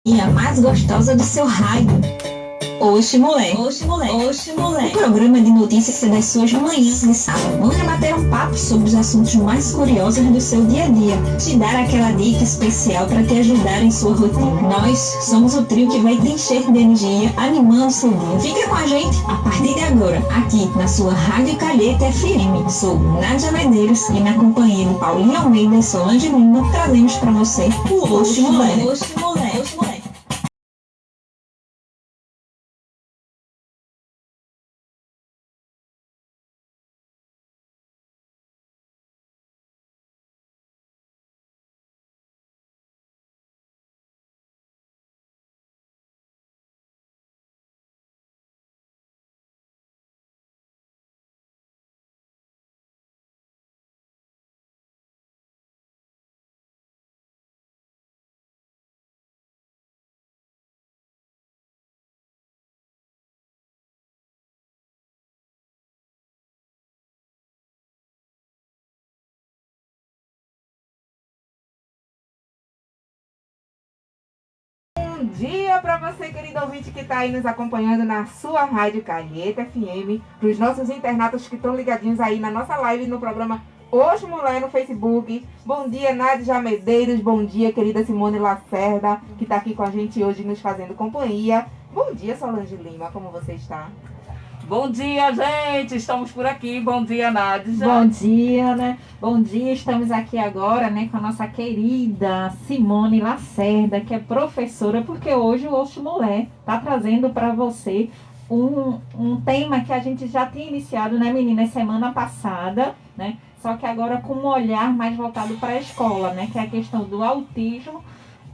E a mais gostosa do seu rádio. Oxe, moleque. Oxe, moleque. Oxe, moleque. O programa de notícias das suas manhãs de sábado. Vamos bater um papo sobre os assuntos mais curiosos do seu dia a dia. Te dar aquela dica especial para te ajudar em sua rotina. Nós somos o trio que vai te encher de energia, animando seu dia. Fica com a gente a partir de agora, aqui na sua Rádio Calheta FM. Sou Nádia Medeiros e na companhia de Paulinho Almeida e Solange Lima, trazemos para você o Oxe, moleque. Oxe, moleque. Oxe, moleque. Bom dia para você, querido ouvinte, que está aí nos acompanhando na sua Rádio Calheta FM, para os nossos internautas que estão ligadinhos aí na nossa live no programa Hoje Mulher no Facebook. Bom dia, Nádia Medeiros. Bom dia, querida Simone Lacerda, que está aqui com a gente hoje nos fazendo companhia. Bom dia, Solange Lima, como você está? Bom dia, gente! Estamos por aqui. Bom dia, Nádia. Bom dia, né? Bom dia, estamos aqui agora, né, com a nossa querida Simone Lacerda, que é professora, porque hoje o Oxe Mulher está trazendo para você um tema que a gente já tinha iniciado, né, meninas, semana passada, né? Só que agora com um olhar mais voltado para a escola, né? Que é a questão do autismo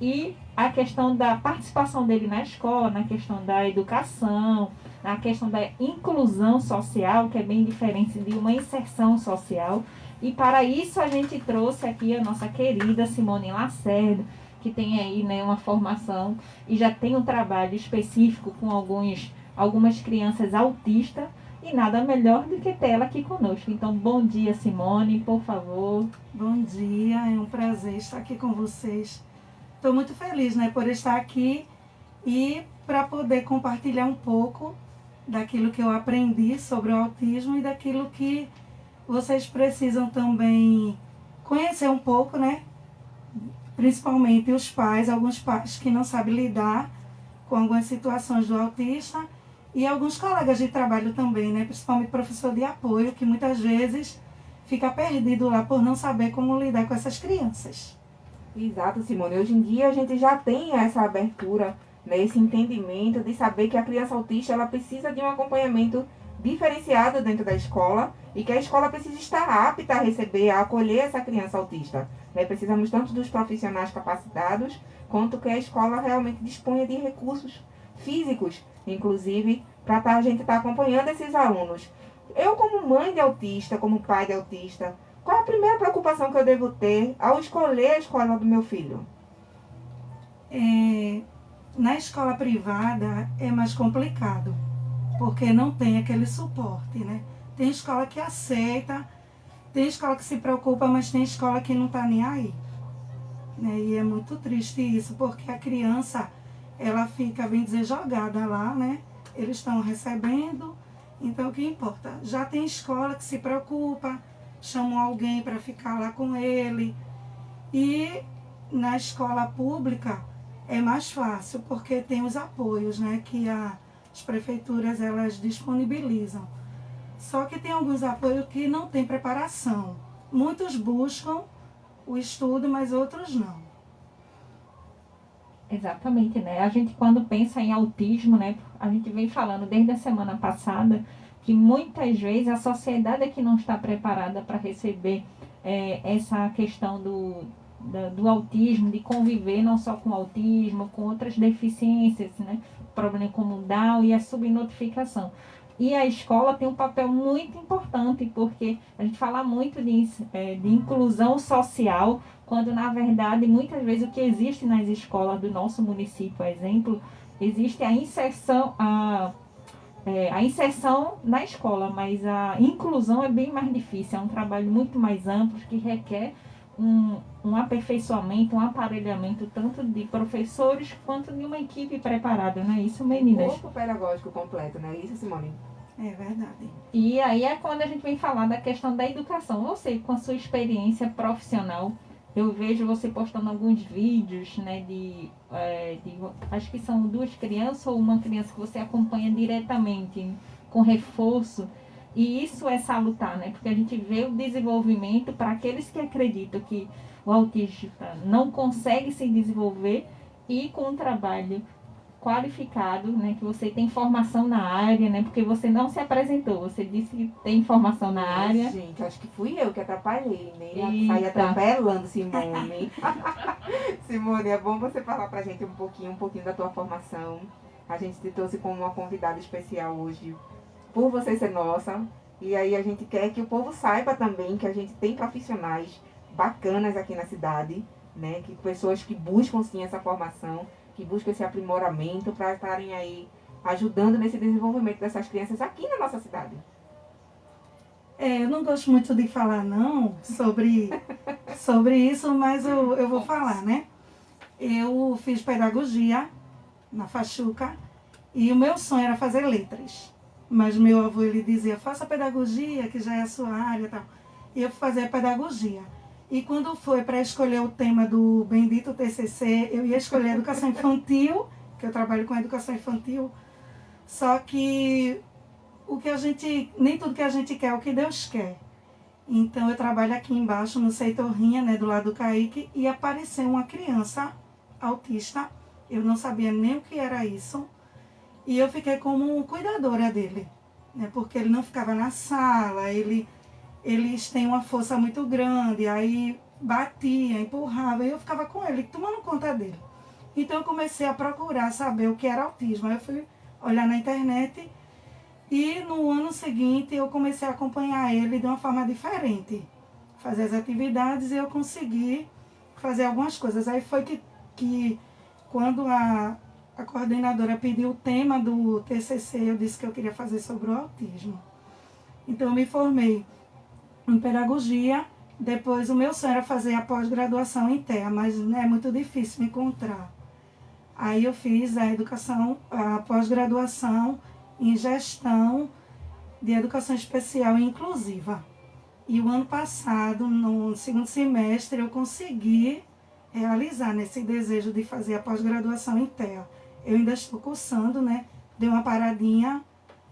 e a questão da participação dele na escola, na questão da educação, na questão da inclusão social, que é bem diferente de uma inserção social. E para isso a gente trouxe aqui a nossa querida Simone Lacerda, que tem aí, né, uma formação e já tem um trabalho específico com algumas crianças autistas, e nada melhor do que ter ela aqui conosco. Então, bom dia, Simone, por favor. Bom dia, é um prazer estar aqui com vocês. Estou muito feliz, né, por estar aqui e para poder compartilhar um pouco daquilo que eu aprendi sobre o autismo e daquilo que vocês precisam também conhecer um pouco, né? Principalmente os pais, alguns pais que não sabem lidar com algumas situações do autista e alguns colegas de trabalho também, né? Principalmente professor de apoio, que muitas vezes fica perdido lá por não saber como lidar com essas crianças. Exato, Simone. Hoje em dia a gente já tem essa abertura, né, esse entendimento de saber que a criança autista ela precisa de um acompanhamento diferenciado dentro da escola e que a escola precisa estar apta a receber, a acolher essa criança autista. Né? Precisamos tanto dos profissionais capacitados, quanto que a escola realmente disponha de recursos físicos, inclusive, para a gente estar acompanhando esses alunos. Eu, como mãe de autista, como pai de autista, qual a primeira preocupação que eu devo ter ao escolher a escola do meu filho? Na escola privada é mais complicado, porque não tem aquele suporte, né? Tem escola que aceita, tem escola que se preocupa, mas tem escola que não está nem aí. Né? E é muito triste isso, porque a criança, ela fica, bem dizer, jogada lá, né? Eles estão recebendo, então o que importa? Já tem escola que se preocupa, chamam alguém para ficar lá com ele. E na escola pública é mais fácil, porque tem os apoios, né, que as prefeituras elas disponibilizam. Só que tem alguns apoios que não tem preparação. Muitos buscam o estudo, mas outros não. Exatamente, né? A gente, quando pensa em autismo, né, a gente vem falando desde a semana passada que muitas vezes a sociedade é que não está preparada para receber essa questão do autismo, de conviver não só com o autismo, com outras deficiências, né? Problema como o Down e a subnotificação. E a escola tem um papel muito importante, porque a gente fala muito de inclusão social, quando na verdade muitas vezes o que existe nas escolas do nosso município, por exemplo, existe a inserção na escola, mas a inclusão é bem mais difícil, é um trabalho muito mais amplo que requer um aperfeiçoamento, um aparelhamento tanto de professores quanto de uma equipe preparada, não é isso, meninas? Corpo pedagógico completo, não é isso, Simone? É verdade. E aí é quando a gente vem falar da questão da educação. Você, com a sua experiência profissional, eu vejo você postando alguns vídeos, né, acho que são 2 crianças ou uma criança que você acompanha diretamente, com reforço. E isso é salutar, né? Porque a gente vê o desenvolvimento para aqueles que acreditam que o autista não consegue se desenvolver e com um trabalho qualificado, né? Que você tem formação na área, né? Porque você não se apresentou, você disse que tem formação na área. Gente, acho que fui eu que atrapalhei, né? Eita. Saí atropelando, Simone. Simone, é bom você falar pra gente um pouquinho da tua formação. A gente te trouxe como uma convidada especial hoje, por você ser nossa. E aí a gente quer que o povo saiba também que a gente tem profissionais bacanas aqui na cidade, né? Que pessoas que buscam sim essa formação, que buscam esse aprimoramento para estarem aí ajudando nesse desenvolvimento dessas crianças aqui na nossa cidade. Eu não gosto muito de falar não sobre isso, mas eu vou falar, né? Eu fiz pedagogia na Fachuca e o meu sonho era fazer letras. Mas meu avô, ele dizia, faça pedagogia, que já é a sua área e tal. E eu fui fazer pedagogia. E quando foi para escolher o tema do bendito TCC, eu ia escolher educação infantil, que eu trabalho com educação infantil. Só que nem tudo que a gente quer é o que Deus quer. Então eu trabalho aqui embaixo no Seitorrinha, né, do lado do Caique, e apareceu uma criança autista. Eu não sabia nem o que era isso. E eu fiquei como cuidadora dele, né, porque ele não ficava na sala, eles têm uma força muito grande, aí batia, empurrava, e eu ficava com ele, tomando conta dele. Então eu comecei a procurar saber o que era autismo. Aí eu fui olhar na internet e no ano seguinte eu comecei a acompanhar ele de uma forma diferente. Fazer as atividades e eu consegui fazer algumas coisas. Aí foi que quando a coordenadora pediu o tema do TCC, eu disse que eu queria fazer sobre o autismo. Então eu me formei em pedagogia. Depois o meu sonho era fazer a pós-graduação em TEA, mas é muito difícil encontrar. Aí eu fiz a pós-graduação em gestão de educação especial e inclusiva. E o ano passado, no segundo semestre, eu consegui realizar nesse desejo de fazer a pós-graduação em TEA. Eu ainda estou cursando, né? Dei uma paradinha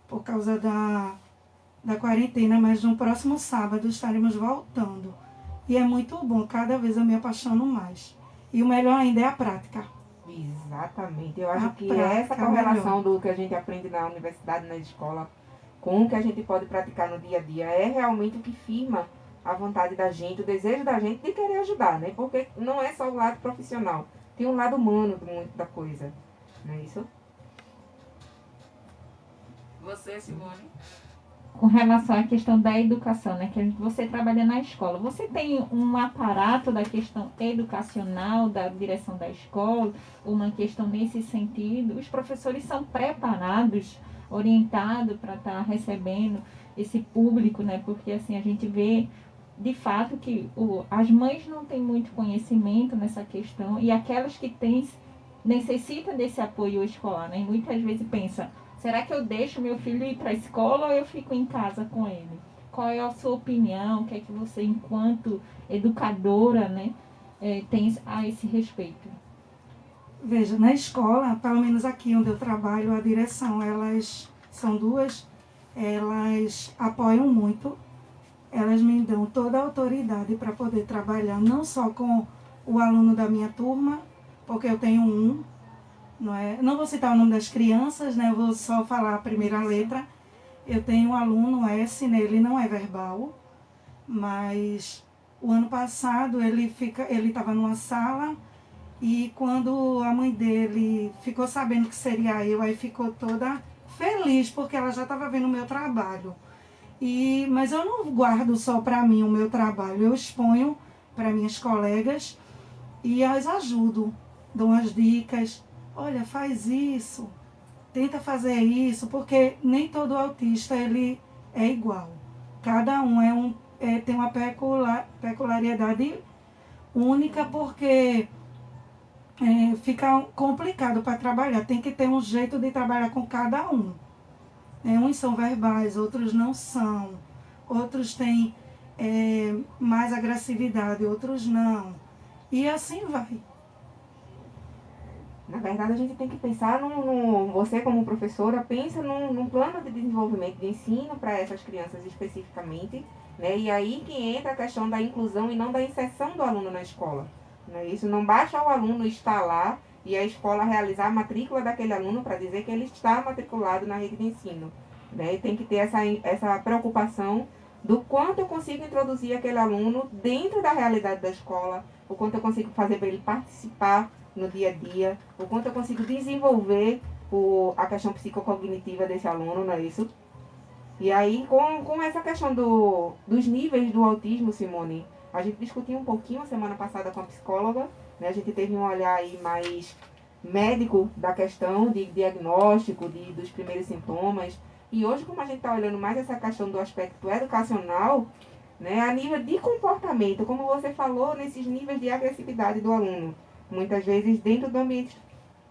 por causa da quarentena, mas no próximo sábado estaremos voltando. E é muito bom, cada vez eu me apaixono mais. E o melhor ainda é a prática. Exatamente. Eu acho que prática essa correlação do que a gente aprende na universidade, na escola, com o que a gente pode praticar no dia a dia, é realmente o que firma a vontade da gente, o desejo da gente de querer ajudar, né? Porque não é só o lado profissional, tem um lado humano muito da coisa, não é isso? Você, Simone? Com relação à questão da educação, né? Que você trabalha na escola. Você tem um aparato da questão educacional, da direção da escola, uma questão nesse sentido? Os professores são preparados, orientados para estar recebendo esse público, né? Porque assim, a gente vê de fato que as mães não têm muito conhecimento nessa questão e aquelas que têm necessitam desse apoio escolar, né? E muitas vezes pensa, será que eu deixo meu filho ir para a escola ou eu fico em casa com ele? Qual é a sua opinião? O que é que você, enquanto educadora, né, tem a esse respeito? Veja, na escola, pelo menos aqui onde eu trabalho, a direção, elas são duas, elas apoiam muito, elas me dão toda a autoridade para poder trabalhar, não só com o aluno da minha turma, porque eu tenho um, não vou citar o nome das crianças, né? Eu vou só falar a primeira letra. Eu tenho um aluno S, né? Ele não é verbal, mas o ano passado ele estava numa sala e quando a mãe dele ficou sabendo que seria eu, aí ficou toda feliz porque ela já estava vendo o meu trabalho. Mas eu não guardo só para mim o meu trabalho, eu exponho para minhas colegas e as ajudo, dou umas dicas. Olha, faz isso, tenta fazer isso, porque nem todo autista ele é igual. Cada um tem uma peculiaridade única, porque fica complicado para trabalhar. Tem que ter um jeito de trabalhar com cada um. Uns são verbais, outros não são. Outros têm mais agressividade, outros não. E assim vai. Na verdade, a gente tem que pensar você como professora, pensa num plano de desenvolvimento de ensino para essas crianças especificamente, né? E aí que entra a questão da inclusão e não da inserção do aluno na escola. Né? Isso não basta o aluno estar lá e a escola realizar a matrícula daquele aluno para dizer que ele está matriculado na rede de ensino. Né? E tem que ter essa preocupação do quanto eu consigo introduzir aquele aluno dentro da realidade da escola, o quanto eu consigo fazer para ele participar no dia a dia, o quanto eu consigo desenvolver a questão psicocognitiva desse aluno, não é isso? E aí, com essa questão dos níveis do autismo, Simone, a gente discutiu um pouquinho semana passada com a psicóloga, né? A gente teve um olhar aí mais médico da questão de diagnóstico, dos primeiros sintomas. E hoje, como a gente está olhando mais essa questão do aspecto educacional, né, a nível de comportamento, como você falou, nesses níveis de agressividade do aluno, muitas vezes dentro do ambiente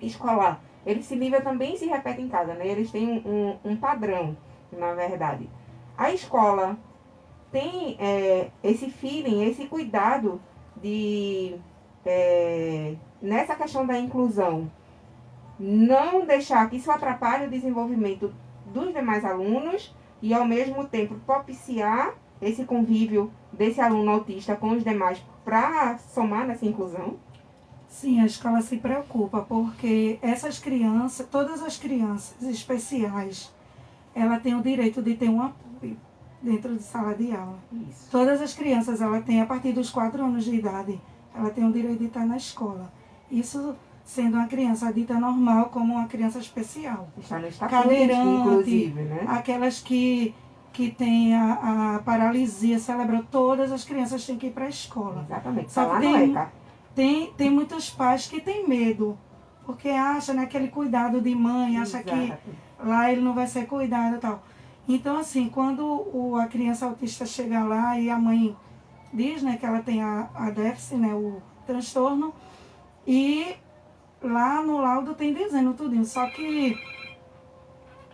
escolar. Esse nível também se repete em casa, né? Eles têm um padrão, na verdade. A escola tem esse feeling, esse cuidado de, nessa questão da inclusão, não deixar que isso atrapalhe o desenvolvimento dos demais alunos e, ao mesmo tempo, propiciar esse convívio desse aluno autista com os demais para somar nessa inclusão? Sim, a escola se preocupa, porque essas crianças, todas as crianças especiais, ela tem o direito de ter um apoio dentro de sala de aula. Isso. Todas as crianças, ela tem, a partir dos 4 anos de idade, ela tem o direito de estar na escola. Isso sendo uma criança dita normal como uma criança especial. Está no estatuto, Cadeirante, inclusive, né? aquelas que têm a paralisia cerebral, todas as crianças têm que ir para a escola. Exatamente. Só Tá lá que no ECA. tem muitos pais que têm medo, porque acham, né, aquele cuidado de mãe, acha que Exato. lá ele não vai ser cuidado e tal. Então, assim, quando a criança autista chega lá e a mãe diz, né, que ela tem a déficit, né, o transtorno, e lá no laudo tem dizendo tudinho, só que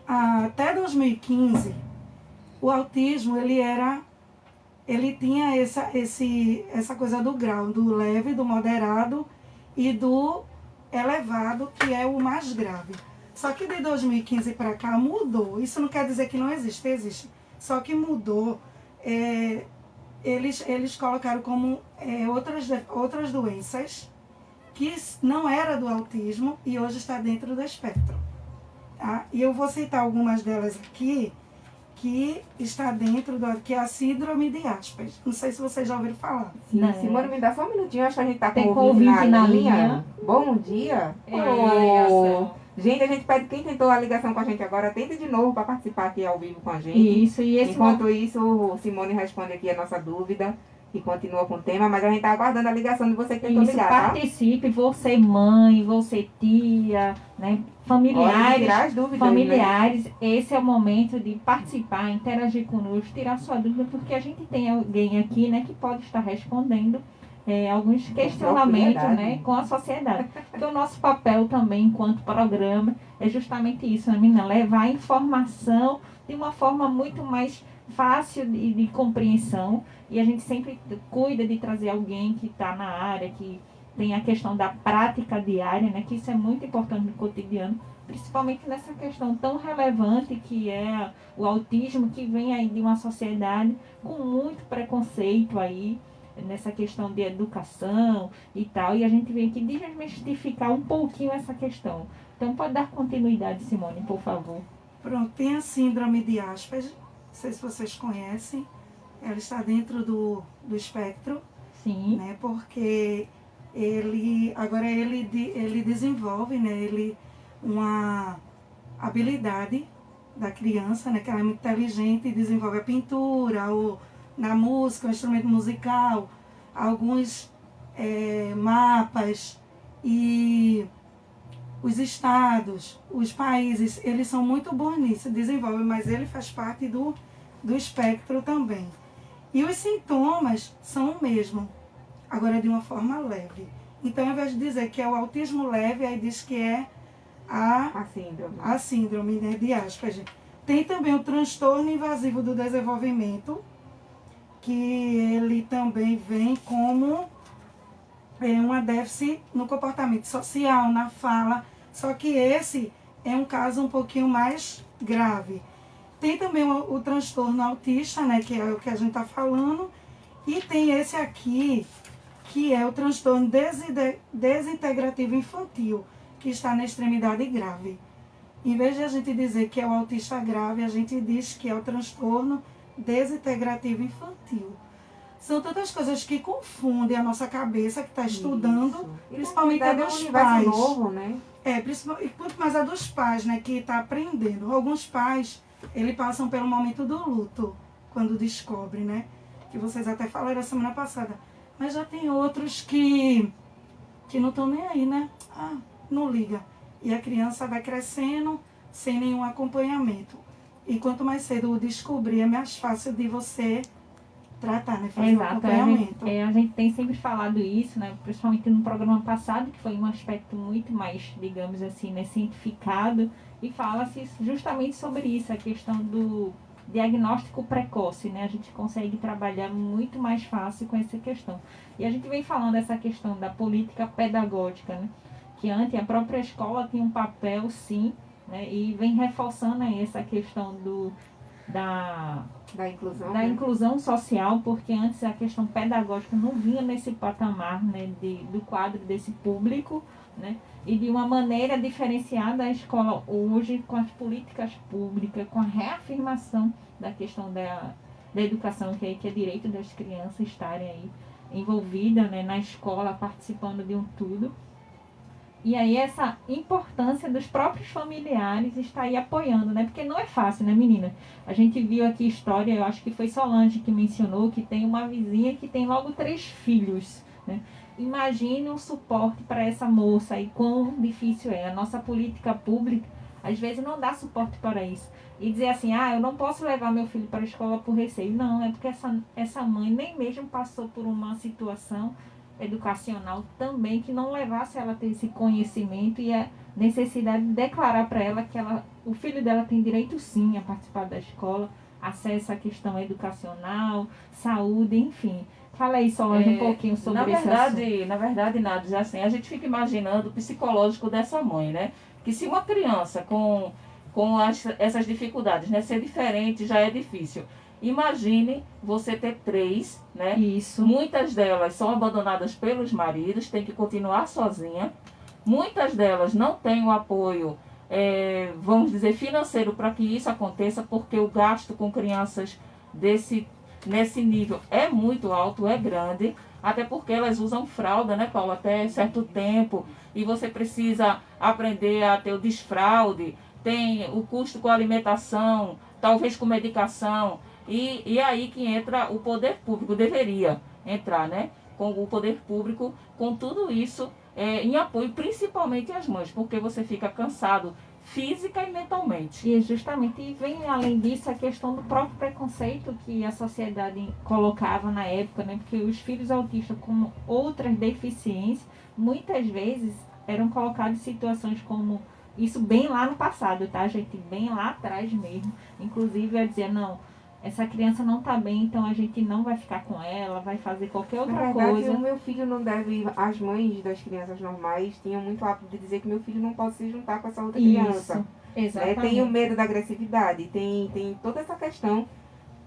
até 2015, o autismo, ele tinha essa coisa do grau, do leve, do moderado e do elevado, que é o mais grave. Só que de 2015 para cá mudou. Isso não quer dizer que não existe, existe. Só que mudou. Eles colocaram como outras doenças que não era do autismo e hoje está dentro do espectro. Tá? E eu vou citar algumas delas aqui, que está dentro que é a síndrome de Asperger. Não sei se vocês já ouviram falar. Sim, Simone, me dá só um minutinho, acho que a gente tá Tem com com o ouvinte ouvinte na na linha. linha. Bom dia. ligação. Gente, a gente pede quem tentou a ligação com a gente agora, tenta de novo para participar aqui ao vivo com a gente. Isso, e esse Enquanto isso, o Simone responde aqui a nossa dúvida e continua com o tema, mas a gente tá aguardando a ligação de você que tentou Isso, ligar, tá? participe, você mãe, você tia, né? Hora de Familiares, tirar as dúvidas, né? familiares, esse é o momento de participar, interagir conosco, tirar sua dúvida, porque a gente tem alguém aqui, né, que pode estar respondendo alguns questionamentos, propriedade. né, com a sociedade. Porque o nosso papel também, enquanto programa, é justamente isso, né, menina? Levar a informação de uma forma muito mais fácil de compreensão, e a gente sempre cuida de trazer alguém que está na área, que tem a questão da prática diária, né, que isso é muito importante no cotidiano, principalmente nessa questão tão relevante que é o autismo, que vem aí de uma sociedade com muito preconceito aí, nessa questão de educação e tal, e a gente vem aqui desmistificar um pouquinho essa questão. Então pode dar continuidade, Simone, por favor. Pronto, tem a síndrome de Asperger, não sei se vocês conhecem, ela está dentro do espectro, Sim. né, porque ele desenvolve, né, uma habilidade da criança, né, que ela é muito inteligente e desenvolve a pintura, na música, o instrumento musical, alguns mapas e os estados, os países, eles são muito bons nisso, desenvolvem, mas ele faz parte do espectro também. E os sintomas são o mesmo. agora de uma forma leve. Então, ao invés de dizer que é o autismo leve, aí diz que é a síndrome, né, de Asperger. Tem também o transtorno invasivo do desenvolvimento, que ele também vem como uma déficit no comportamento social, na fala, só que esse é um caso um pouquinho mais grave. Tem também o transtorno autista, né, que é o que a gente está falando, e tem esse aqui, que é o transtorno desintegrativo infantil, que está na extremidade grave. Em vez de a gente dizer que é o autista grave, a gente diz que é o transtorno desintegrativo infantil. São tantas coisas que confundem a nossa cabeça que está estudando, principalmente a dos pais. Novo, né? Principalmente, muito mais a dos pais, né, que está aprendendo. Alguns pais, eles passam pelo momento do luto, quando descobrem, né? Que vocês até falaram a semana passada. Mas já tem outros que não estão nem aí, né? Não liga. E a criança vai crescendo sem nenhum acompanhamento. E quanto mais cedo descobrir, é mais fácil de você tratar, né? Fazer o acompanhamento. A gente tem sempre falado isso, né? Principalmente no programa passado, que foi um aspecto muito mais, digamos assim, né, cientificado, e fala-se justamente sobre isso, a questão do diagnóstico precoce, né? A gente consegue trabalhar muito mais fácil com essa questão. E a gente vem falando dessa questão da política pedagógica, né? Que antes a própria escola tinha um papel, sim, né? E vem reforçando aí essa questão da inclusão social, porque antes a questão pedagógica não vinha nesse patamar, né, do quadro desse público, né, e de uma maneira diferenciada a escola hoje, com as políticas públicas, com a reafirmação da questão da educação, que é direito das crianças estarem aí envolvidas, né, na escola, participando de um tudo. E aí essa importância dos próprios familiares está aí apoiando, né? Porque não é fácil, né, menina? A gente viu aqui história, eu acho que foi Solange que mencionou, que tem uma vizinha que tem logo 3 filhos, né? Imagine um suporte para essa moça e quão difícil é. A nossa política pública, às vezes, não dá suporte para isso. E dizer assim, eu não posso levar meu filho para a escola por receio. Não, é porque essa mãe nem mesmo passou por uma situação educacional também que não levasse ela a ter esse conhecimento e a necessidade de declarar para ela que o filho dela tem direito sim a participar da escola, acesso à questão educacional, saúde, enfim. Fala aí, Solange, um pouquinho sobre isso. Na verdade, Nádia, assim, a gente fica imaginando o psicológico dessa mãe, né? Que se uma criança com essas dificuldades, né, ser diferente já é difícil. Imagine você ter 3, né? Isso. Muitas delas são abandonadas pelos maridos, tem que continuar sozinha. Muitas delas não têm o apoio, vamos dizer, financeiro para que isso aconteça, porque o gasto com crianças nesse nível é muito alto, é grande, até porque elas usam fralda, né, Paula, até certo tempo, e você precisa aprender a ter o desfraude, tem o custo com alimentação, talvez com medicação. E aí que entra o poder público, deveria entrar, né? Com o poder público, com tudo isso em apoio, principalmente às mães, porque você fica cansado física e mentalmente. E justamente vem além disso a questão do próprio preconceito que a sociedade colocava na época, né? Porque os filhos autistas com outras deficiências, muitas vezes eram colocados em situações como isso bem lá no passado, tá, gente? Bem lá atrás mesmo. Inclusive eu dizia, não, essa criança não está bem, então a gente não vai ficar com ela, vai fazer qualquer outra coisa. O meu filho não deve... As mães das crianças normais tinham muito hábito de dizer que meu filho não pode se juntar com essa outra criança. Exatamente. Tem o medo da agressividade, tem toda essa questão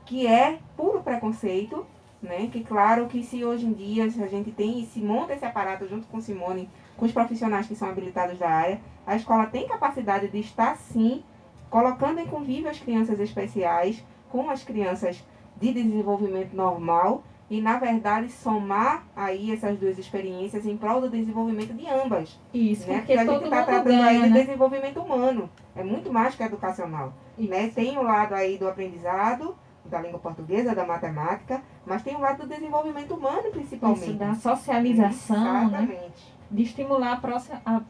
que é puro preconceito, né? Que claro que se hoje em dia a gente se monta esse aparato junto com Simone, com os profissionais que são habilitados da área, a escola tem capacidade de estar sim colocando em convívio as crianças especiais com as crianças de desenvolvimento normal e, na verdade, somar aí essas 2 experiências em prol do desenvolvimento de ambas. Isso, né? porque a gente está tratando ganha, aí de né? desenvolvimento humano. É muito mais que educacional. Né? Tem o lado aí do aprendizado, da língua portuguesa, da matemática, mas tem o lado do desenvolvimento humano, principalmente. Isso, da socialização, exatamente. né? De estimular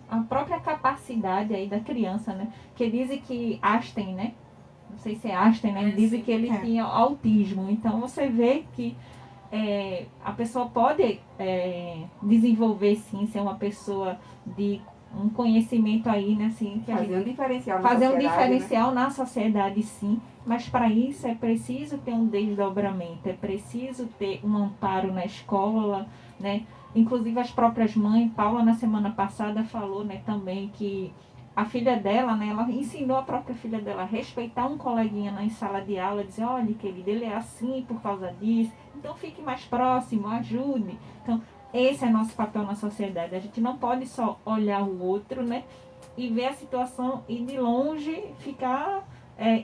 a própria capacidade aí da criança, né? Que dizem que Einstein, né? Não sei se é Einstein, né? Dizem que ele tinha autismo. Então você vê que a pessoa pode desenvolver, sim, ser uma pessoa de um conhecimento aí, né, assim, que Fazer um diferencial na sociedade, sim, mas para isso é preciso ter um desdobramento, é preciso ter um amparo na escola, né, inclusive as próprias mães. Paula, na semana passada, falou, né, também que a filha dela, né, ela ensinou a própria filha dela a respeitar um coleguinha na sala de aula, dizer, olha, querido, ele é assim por causa disso, então fique mais próximo, ajude. Então, esse é nosso papel na sociedade. A gente não pode só olhar o outro, né, e ver a situação e de longe ficar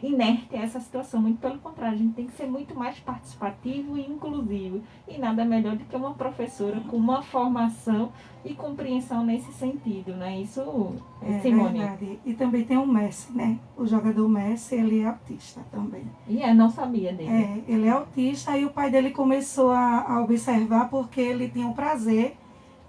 inerte a essa situação. Muito pelo contrário, a gente tem que ser muito mais participativo e inclusivo. E nada melhor do que uma professora com uma formação e compreensão nesse sentido, né? Isso, Simone. Verdade. E também tem o Messi, né? O jogador Messi, ele é autista também. E não sabia dele. Ele é autista e o pai dele começou a observar porque ele tinha o prazer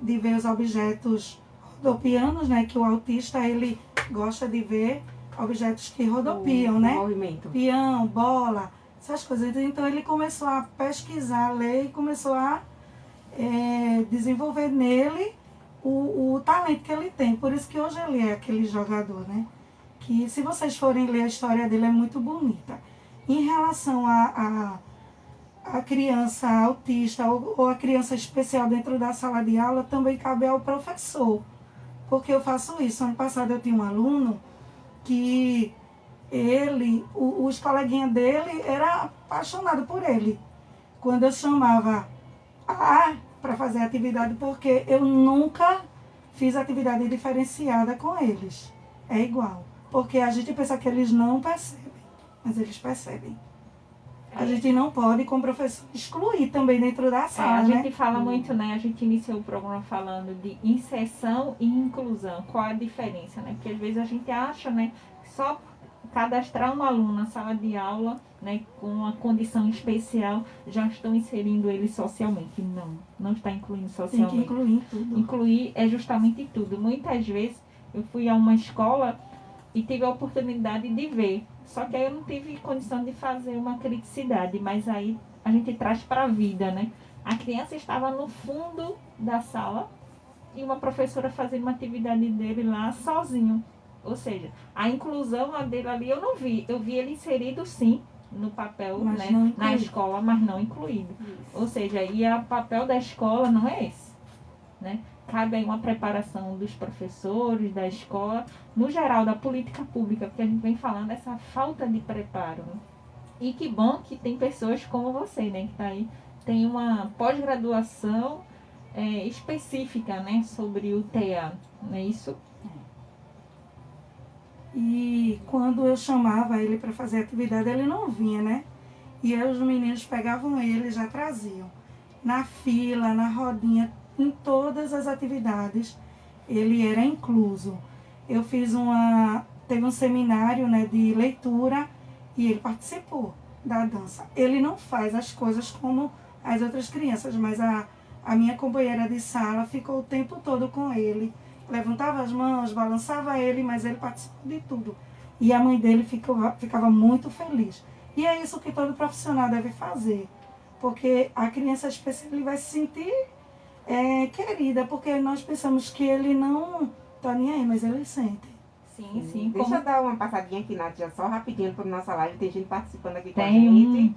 de ver os objetos rodopianos, né? Que o autista, ele gosta de ver objetos que rodopiam, né? Movimento. Peão, bola, essas coisas. Então ele começou a pesquisar, ler e começou a desenvolver nele o talento que ele tem. Por isso que hoje ele é aquele jogador, né? Que se vocês forem ler a história dele é muito bonita. Em relação a criança autista ou a criança especial dentro da sala de aula, também cabe ao professor. Porque eu faço isso. Ano passado eu tinha um aluno que os coleguinhas dele eram apaixonados por ele. Quando eu chamava para fazer atividade, porque eu nunca fiz atividade diferenciada com eles. É igual. Porque a gente pensa que eles não percebem, mas eles percebem. A gente não pode, como professor, excluir também dentro da sala, A né? gente fala muito, né? A gente iniciou o programa falando de inserção e inclusão. Qual é a diferença, né? Porque às vezes a gente acha, né, que só cadastrar um aluno na sala de aula, né, com uma condição especial, já estão inserindo ele socialmente. Não está incluindo socialmente. Tem que incluir tudo. Incluir é justamente tudo. Muitas vezes eu fui a uma escola e tive a oportunidade de ver. Só que aí eu não tive condição de fazer uma criticidade, mas aí a gente traz para a vida, né? A criança estava no fundo da sala e uma professora fazendo uma atividade dele lá sozinho. Ou seja, a inclusão dele ali eu não vi. Eu vi ele inserido sim no papel, Mas né, na escola, mas não incluído. Ou seja, e o papel da escola não é esse, né? Cabe aí uma preparação dos professores, da escola, no geral, da política pública, porque a gente vem falando dessa falta de preparo, né? E que bom que tem pessoas como você, né, que tá aí, tem uma pós-graduação específica, né, sobre o TEA, não é isso? E quando eu chamava ele para fazer atividade, ele não vinha, né? E aí os meninos pegavam ele e já traziam. Na fila, na rodinha, em todas as atividades, ele era incluso. Eu teve um seminário, né, de leitura e ele participou da dança. Ele não faz as coisas como as outras crianças, mas a minha companheira de sala ficou o tempo todo com ele. Levantava as mãos, balançava ele, mas ele participou de tudo. E a mãe dele ficava muito feliz. E é isso que todo profissional deve fazer. Porque a criança especial ele vai se sentir querida, porque nós pensamos que ele não está nem aí, mas ele sente. Sim. Deixa eu dar uma passadinha aqui, Nádia, só rapidinho para nossa live. Tem gente participando aqui com a gente.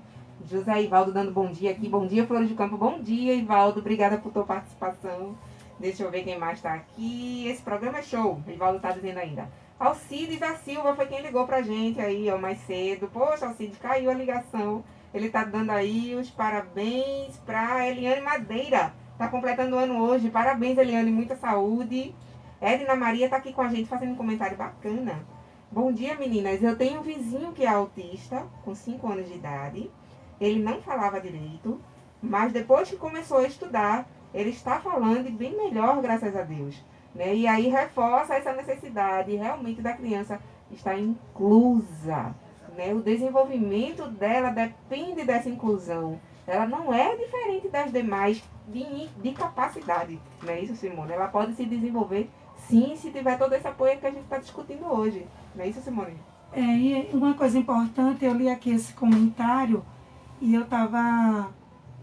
José Ivaldo dando bom dia aqui. Bom dia, Flores de Campo. Bom dia, Ivaldo. Obrigada por tua participação. Deixa eu ver quem mais está aqui. Esse programa é show. O Ivaldo está dizendo ainda. Alcides da Silva foi quem ligou pra gente aí, ó, mais cedo. Poxa, Alcides, caiu a ligação. Ele tá dando aí os parabéns pra Eliane Madeira. Tá completando o ano hoje. Parabéns, Eliane. Muita saúde. Edna Maria tá aqui com a gente fazendo um comentário bacana. Bom dia, meninas. Eu tenho um vizinho que é autista, com 5 anos de idade. Ele não falava direito, mas depois que começou a estudar, ele está falando e bem melhor, graças a Deus. Né? E aí reforça essa necessidade realmente da criança estar inclusa. Né? O desenvolvimento dela depende dessa inclusão. Ela não é diferente das demais de capacidade. Não é isso, Simone? Ela pode se desenvolver, sim, se tiver todo esse apoio que a gente está discutindo hoje. Não é isso, Simone? E uma coisa importante, eu li aqui esse comentário e eu estava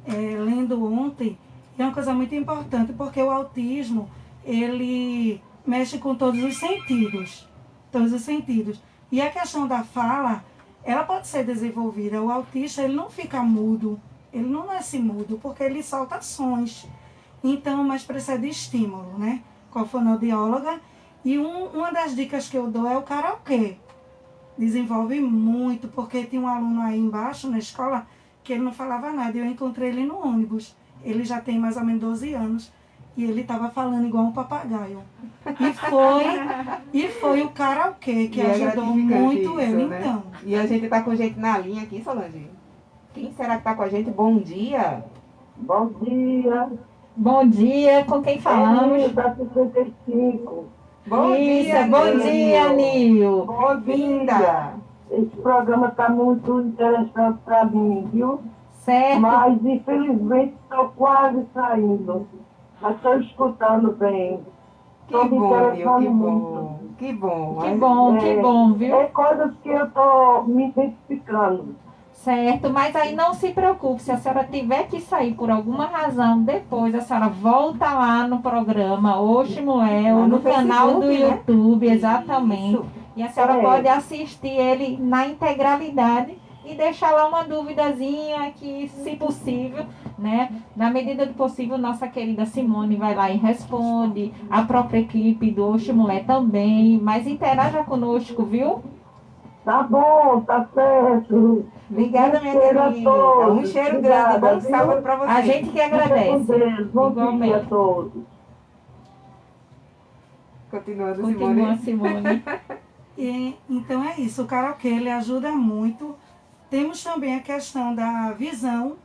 lendo ontem, e é uma coisa muito importante, porque o autismo, ele mexe com todos os sentidos. Todos os sentidos. E a questão da fala, ela pode ser desenvolvida. O autista, ele não fica mudo, ele não nasce mudo, porque ele solta sons. Então, mas precisa de estímulo, né? Com a fonoaudióloga. E uma das dicas que eu dou é o karaokê. Desenvolve muito, porque tinha um aluno aí embaixo na escola que ele não falava nada. Eu encontrei ele no ônibus. Ele já tem mais ou menos 12 anos. E ele estava falando igual um papagaio. E foi o karaokê que E é ajudou gratificante muito isso, ele, né? então. E a gente tá com gente na linha aqui, Solange. Quem será que tá com a gente? Bom dia. Bom dia. Bom dia, com quem falamos? É, da 55. Bom Isso, dia, bom Nil. dia, Nil. Bem-vinda. Esse programa está muito interessante para mim, viu? Certo? Mas, infelizmente, estou quase saindo. Mas estou escutando bem. Que Estou me bom, Nil, interessando que muito. bom. Que bom. Que bom, viu? É coisas que eu estou me identificando. Certo, mas aí não se preocupe, se a senhora tiver que sair por alguma razão, depois a senhora volta lá no programa Oxmuel, Lá no no canal do Facebook, né? YouTube, exatamente. Isso. E a senhora É. pode assistir ele na integralidade e deixar lá uma duvidazinha que, se possível, né? Na medida do possível, nossa querida Simone vai lá e responde, a própria equipe do Oxmulé também, mas interaja conosco, viu? Tá bom, tá certo. Obrigada, minha cheiro a querida. todos. Um cheiro Obrigada, grande. Bom viu? sábado para você. A gente que Fica com agradece. Deus. Bom dia a Igualmente. todos. Continuando, Continua, Simone. Simone. Então é isso, o karaokê ele ajuda muito. Temos também a questão da visão,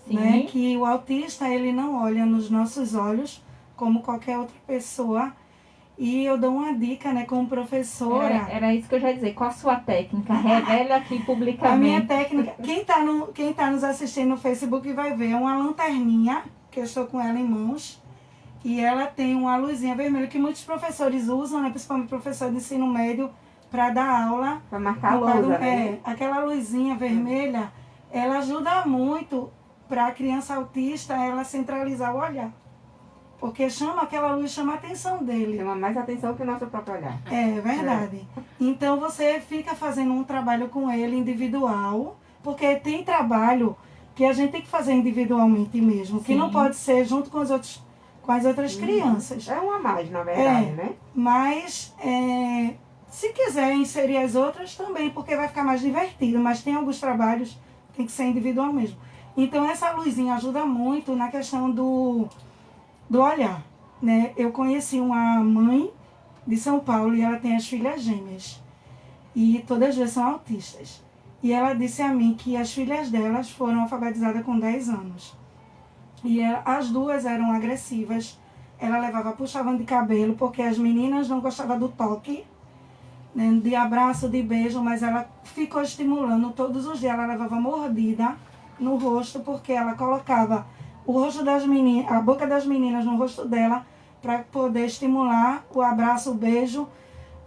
né? Sim. Que o autista ele não olha nos nossos olhos como qualquer outra pessoa. E eu dou uma dica, né, como professora. Era isso que eu já ia dizer. Qual a sua técnica? Revele aqui A minha publicamente. técnica, quem tá nos assistindo no Facebook vai ver uma lanterninha, que eu estou com ela em mãos, e ela tem uma luzinha vermelha que muitos professores usam, né, principalmente professor de ensino médio, para dar aula. Para marcar a lousa, né? Aquela luzinha vermelha, ela ajuda muito para a criança autista ela centralizar o olhar. Porque aquela luz chama a atenção dele. Chama mais atenção que o nosso próprio olhar. É verdade. Então você fica fazendo um trabalho com ele individual, porque tem trabalho que a gente tem que fazer individualmente mesmo, que Sim. não pode ser junto com as outras crianças. É um a mais, na verdade, né? Mas se quiser inserir as outras também, porque vai ficar mais divertido, mas tem alguns trabalhos que tem que ser individual mesmo. Então essa luzinha ajuda muito na questão do olhar, né? Eu conheci uma mãe de São Paulo e ela tem as filhas gêmeas. E todas as duas são autistas. E ela disse a mim que as filhas delas foram alfabetizadas com 10 anos. E as duas eram agressivas. Ela puxavam de cabelo, porque as meninas não gostavam do toque, né? De abraço, de beijo, mas ela ficou estimulando todos os dias. Ela levava mordida no rosto, porque ela colocava o rosto das meninas, a boca das meninas no rosto dela, para poder estimular o abraço, o beijo,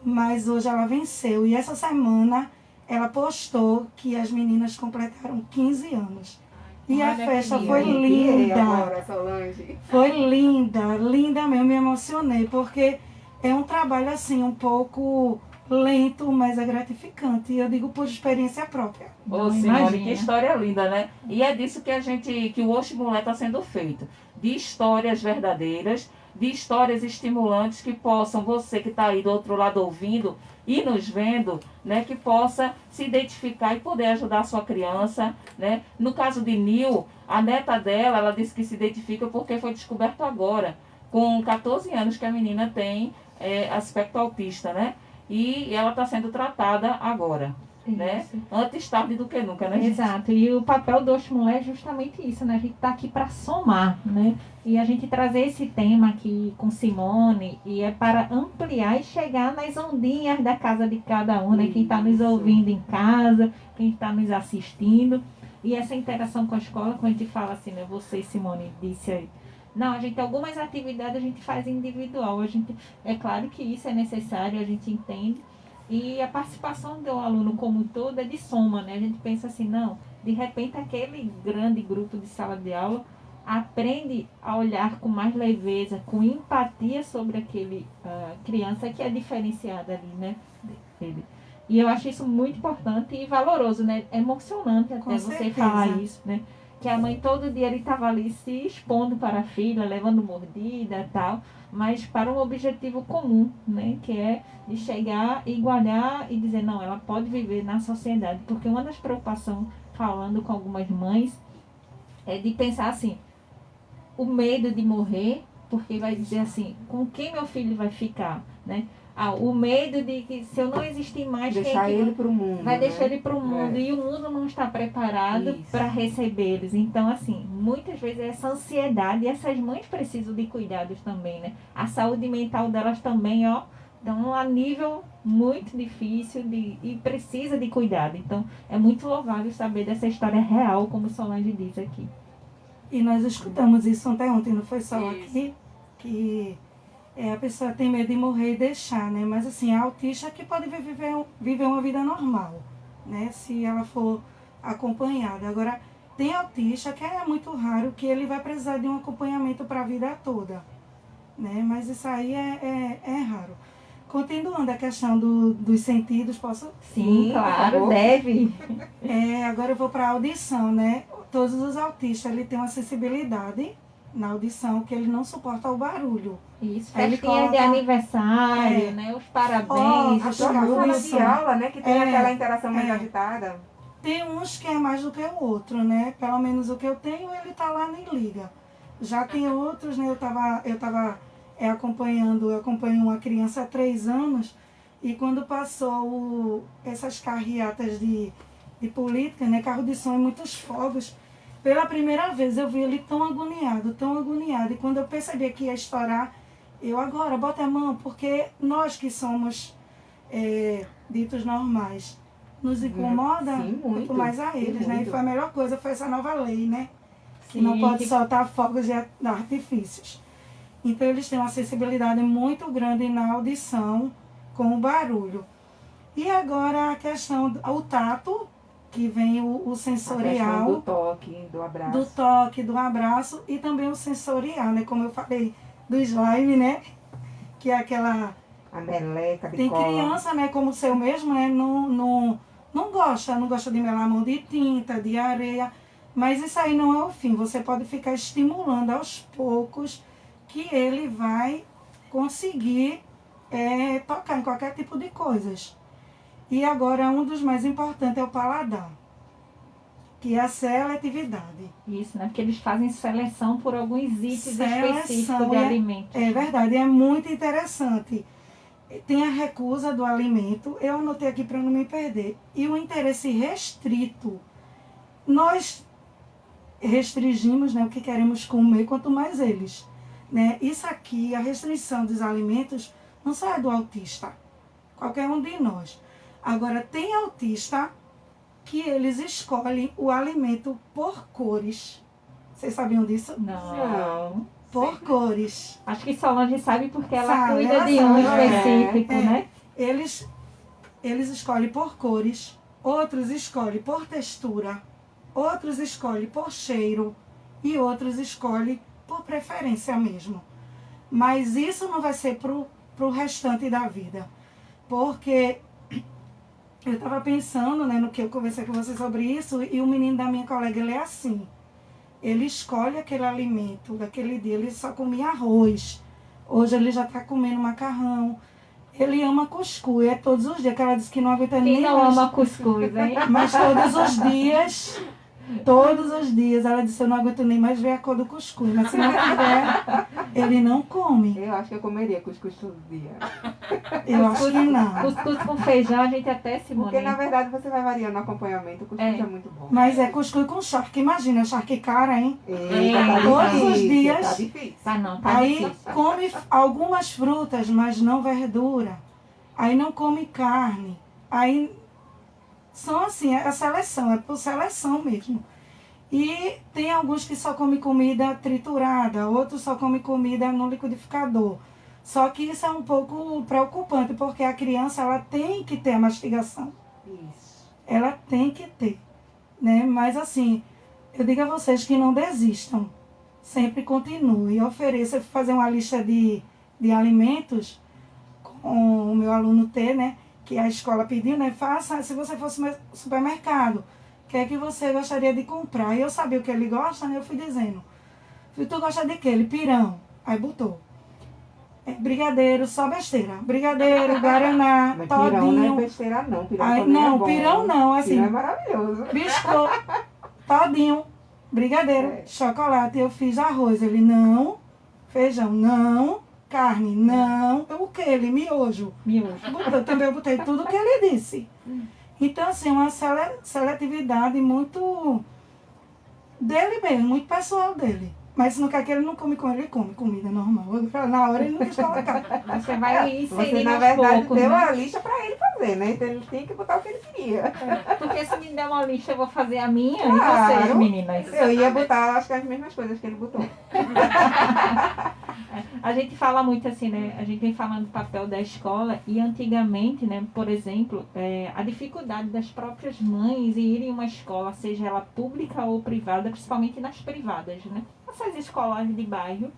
mas hoje ela venceu. E essa semana ela postou que as meninas completaram 15 anos. E a Olha festa que foi lindo. linda. Agora, Solange. Foi linda, linda mesmo, me emocionei, porque é um trabalho assim, um pouco lento, mas é gratificante. E eu digo por experiência própria. Ô, Não Simone, imagina. que história linda, né? E é disso que o Oxmulé está sendo feito. De histórias verdadeiras, de histórias estimulantes que possam, você que está aí do outro lado ouvindo e nos vendo, né, que possa se identificar e poder ajudar a sua criança, né? No caso de Nil, a neta dela, ela disse que se identifica porque foi descoberto agora, com 14 anos que a menina tem aspecto autista, né? E ela está sendo tratada agora. Né? Isso. Antes tarde do que nunca, né, gente? Exato, e o papel do Oxmulé é justamente isso, né? A gente está aqui para somar, né? E a gente trazer esse tema aqui com Simone e é para ampliar e chegar nas ondinhas da casa de cada um, né? Quem está nos ouvindo em casa, quem está nos assistindo. E essa interação com a escola, quando a gente fala assim, né? Você, Simone, disse aí. Não, a gente algumas atividades a gente faz individual. É claro que isso é necessário, a gente entende. E a participação do aluno como um todo é de soma, né? A gente pensa assim, não, de repente aquele grande grupo de sala de aula aprende a olhar com mais leveza, com empatia sobre aquele criança que é diferenciada ali, né? Dele. E eu acho isso muito importante e valoroso, né? É emocionante até Com você certeza. falar isso, né? Que a mãe todo dia ele estava ali se expondo para a filha, levando mordida e tal, mas para um objetivo comum, né? Que é de chegar, igualar e dizer, não, ela pode viver na sociedade. Porque uma das preocupações, falando com algumas mães, é de pensar assim, o medo de morrer, porque vai dizer assim, com quem meu filho vai ficar, né? O medo de que se eu não existir mais, Deixar quem é que ele para o mundo. vai né? deixar ele para o mundo e o mundo não está preparado Isso. para receber eles. Então, assim, muitas vezes essa ansiedade, e essas mães precisam de cuidados também, né? A saúde mental delas também, ó, estão a nível muito difícil e precisa de cuidado. Então, é muito louvável saber dessa história real, como Solange diz aqui. E nós escutamos isso ontem, não foi só Isso. aqui, que a pessoa tem medo de morrer e deixar, né? Mas assim, a autista que pode viver uma vida normal, né? Se ela for acompanhada. Agora, tem autista que é muito raro, que ele vai precisar de um acompanhamento para a vida toda, né? Mas isso aí é raro. Continuando a questão dos sentidos, posso? Sim, Sim, claro, por favor. deve. Agora eu vou para a audição, né? Todos os autistas ele têm uma sensibilidade na audição que ele não suporta o barulho. Isso, Aí ele festinha de coloca- aniversário, né? Os parabéns, Ó, A os própria sala tudo. de aula, né? Que tem É, aquela interação mais é. agitada. Tem uns que é mais do que o outro, né? Pelo menos o que eu tenho, ele tá lá nem liga. Já tem outros, né? Eu tava acompanho uma criança há 3 anos e quando passou essas carreatas de política, né? Carro de som e muitos fogos, pela primeira vez eu vi ele tão agoniado. E quando eu percebi que ia estourar, eu agora, bota a mão, porque nós que somos ditos normais, nos incomoda Sim, muito. mais a eles, né? E Muito. foi a melhor coisa, foi essa nova lei, né? Que Sim, não pode que- soltar fogos de artifícios. Então eles têm uma sensibilidade muito grande na audição com o barulho. E agora a questão, o tato, que vem o A questão sensorial, do toque, do abraço. do toque, do abraço e também o sensorial, né? Como eu falei, do slime, né? Que é aquela... A meleca de Tem cola. criança, né, como o seu mesmo, né? Não gosta de melar a mão de tinta, de areia. Mas isso aí não é o fim. Você pode ficar estimulando aos poucos que ele vai conseguir tocar em qualquer tipo de coisas. E agora, um dos mais importantes é o paladar, que é a seletividade. Isso, né? Porque eles fazem seleção por alguns itens específicos de é- alimentos. É verdade, é muito interessante. Tem a recusa do alimento, eu anotei aqui para não me perder. E o interesse restrito. Nós restringimos, né, o que queremos comer, quanto mais eles. Né? Isso aqui, a restrição dos alimentos, não só é do autista, qualquer um de nós. Agora, tem autista que eles escolhem o alimento por cores. Vocês sabiam disso? Não. Por cores. Acho que Solange sabe porque ela Sabe, cuida ela de sabe. um específico, É. né? Eles escolhem por cores, outros escolhem por textura, outros escolhem por cheiro e outros escolhem por preferência mesmo. Mas isso não vai ser pro restante da vida. Porque eu estava pensando, né, no que eu conversei com você sobre isso, e o menino da minha colega, ele é assim. Ele escolhe aquele alimento daquele dia, ele só comia arroz. Hoje ele já está comendo macarrão. Ele ama cuscuz, é todos os dias, que ela disse que não aguenta Quem nem não mais. ama cuscuz, hein? Mas todos os dias, ela disse, eu não aguento nem mais ver a cor do cuscuz. Mas se não tiver, ele não come. Eu acho que eu comeria cuscuz todo dia. Eu acho que não. Cuscuz com feijão, a gente até se Porque, na verdade, você vai variando o acompanhamento. O cuscuz é muito bom. Mas é cuscuz com charque. Imagina, charque cara, hein? Eita, tá todos difícil, os dias. Tá difícil. Tá não, tá Aí difícil. come algumas frutas, mas não verdura. Aí não come carne. Aí são assim, é a seleção, é por seleção mesmo. E tem alguns que só comem comida triturada, outros só comem comida no liquidificador. Só que isso é um pouco preocupante, porque a criança ela tem que ter a mastigação. Isso. Ela tem que ter. né? Mas assim, eu digo a vocês que não desistam. Sempre continue. Ofereça, fazer uma lista de alimentos com o meu aluno T, né? Que a escola pediu, né? Faça, se você fosse no supermercado, o que é que você gostaria de comprar? E eu sabia o que ele gosta, né? Eu fui dizendo. Tu gosta de quê? Ele, pirão. Aí botou. Brigadeiro, só besteira. Brigadeiro, guaraná, Mas pirão não é todinho. besteira não. Pirão Aí, também é não, bom. pirão não, assim. Pirão é maravilhoso. Biscoito, todinho, brigadeiro, chocolate. Eu fiz arroz. Ele, não. Feijão, não. Carne, não. O que? Ele, miojo. Também eu botei tudo o que ele disse. Então, assim, uma seletividade muito dele mesmo, muito pessoal dele. Mas se não quer que ele não come com ele come comida normal. Na hora ele não quis colocar. Você vai Você, inserir na aos verdade, poucos, deu né? a lista pra ele fazer, né? Então ele tem que botar o que ele queria. Porque se me der uma lista, eu vou fazer a minha e Claro. vocês, meninas. Eu ia botar, acho que as mesmas coisas que ele botou. A gente fala muito assim, né? A gente vem falando do papel da escola e antigamente, né? Por exemplo, a dificuldade das próprias mães em irem em uma escola, seja ela pública ou privada, principalmente nas privadas, né? Essas escolas de bairro,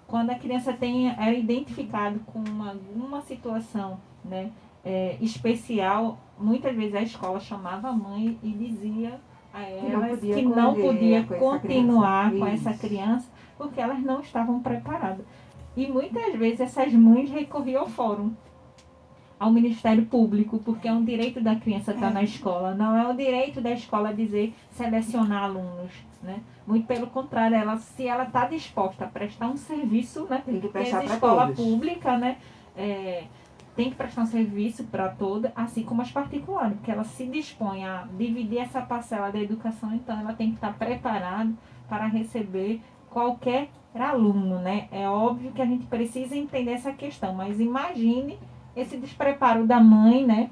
quando a criança é identificado com alguma situação, né? Especial, muitas vezes a escola chamava a mãe e dizia a elas que não podia continuar com essa criança porque elas não estavam preparadas. E muitas vezes essas mães recorriam ao fórum, ao Ministério Público, porque é um direito da criança estar na escola, não é o direito da escola dizer selecionar alunos, né? Muito pelo contrário, se ela está disposta a prestar um serviço, né? Tem que Porque prestar a pra escola todos. pública, né? Tem que prestar um serviço para toda, assim como as particulares, porque ela se dispõe a dividir essa parcela da educação, então ela tem que estar preparada para receber qualquer aluno, né? É óbvio que a gente precisa entender essa questão, mas imagine esse despreparo da mãe, né?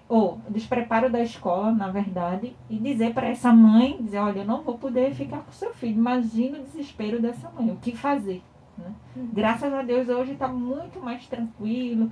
Ou despreparo da escola, na verdade, e dizer para essa mãe, dizer, olha, eu não vou poder ficar com seu filho. Imagina o desespero dessa mãe, o que fazer? Né? Graças a Deus hoje está muito mais tranquilo,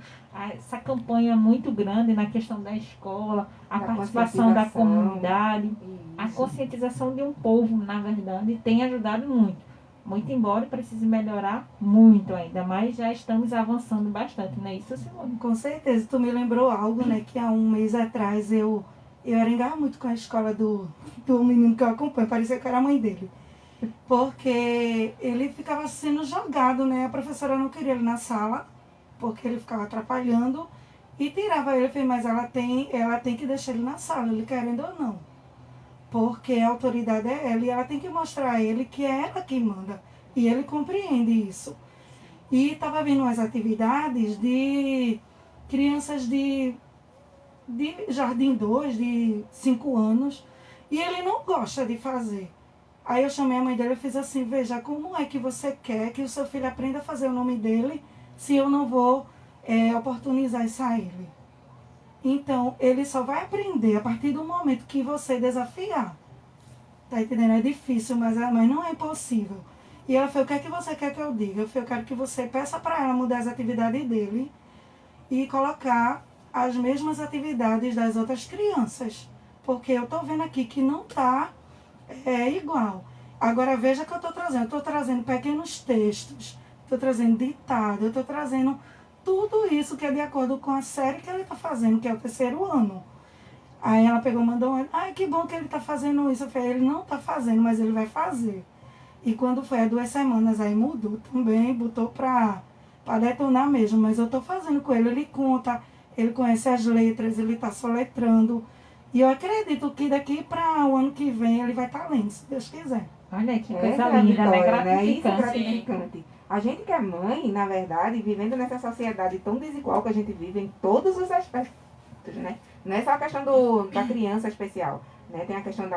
essa campanha muito grande na questão da escola, a participação da comunidade, a conscientização de um povo, na verdade, tem ajudado muito. Muito embora precise melhorar muito ainda, mas já estamos avançando bastante, não é isso, Simone? Com certeza, tu me lembrou algo, né? Que há um mês atrás eu arengava muito com a escola do menino que eu acompanho, parecia que era a mãe dele. Porque ele ficava sendo jogado, né? A professora não queria ele na sala, porque ele ficava atrapalhando, e tirava ele. Eu falei, mas ela tem que deixar ele na sala, ele querendo ou não. Porque a autoridade é ela e ela tem que mostrar a ele que é ela quem manda. E ele compreende isso. E estava vindo umas atividades de crianças de Jardim 2, de 5 anos, e ele não gosta de fazer. Aí eu chamei a mãe dele e fiz assim, veja, como é que você quer que o seu filho aprenda a fazer o nome dele se eu não vou oportunizar isso a ele? Então, ele só vai aprender a partir do momento que você desafiar. Tá entendendo? É difícil, mas não é impossível. E ela falou, o que é que você quer que eu diga? Eu falei, eu quero que você peça para ela mudar as atividades dele e colocar as mesmas atividades das outras crianças. Porque eu tô vendo aqui que não tá igual. Agora, veja que eu tô trazendo. Eu tô trazendo pequenos textos, tô trazendo ditado, eu tô trazendo tudo isso que é de acordo com a série que ele está fazendo, que é o 3º ano. Aí ela pegou e mandou um, ai, que bom que ele está fazendo isso. Eu falei, ele não está fazendo, mas ele vai fazer. E quando foi há 2 semanas, aí mudou também, botou para detonar mesmo. Mas eu estou fazendo com ele, ele conta, ele conhece as letras, ele está soletrando. E eu acredito que daqui para o ano que vem ele vai estar lendo, se Deus quiser. Olha que coisa linda, né? Gratificante. Isso é gratificante. A gente que é mãe, na verdade, vivendo nessa sociedade tão desigual que a gente vive em todos os aspectos, né? Não é só a questão da criança especial, né? Tem a questão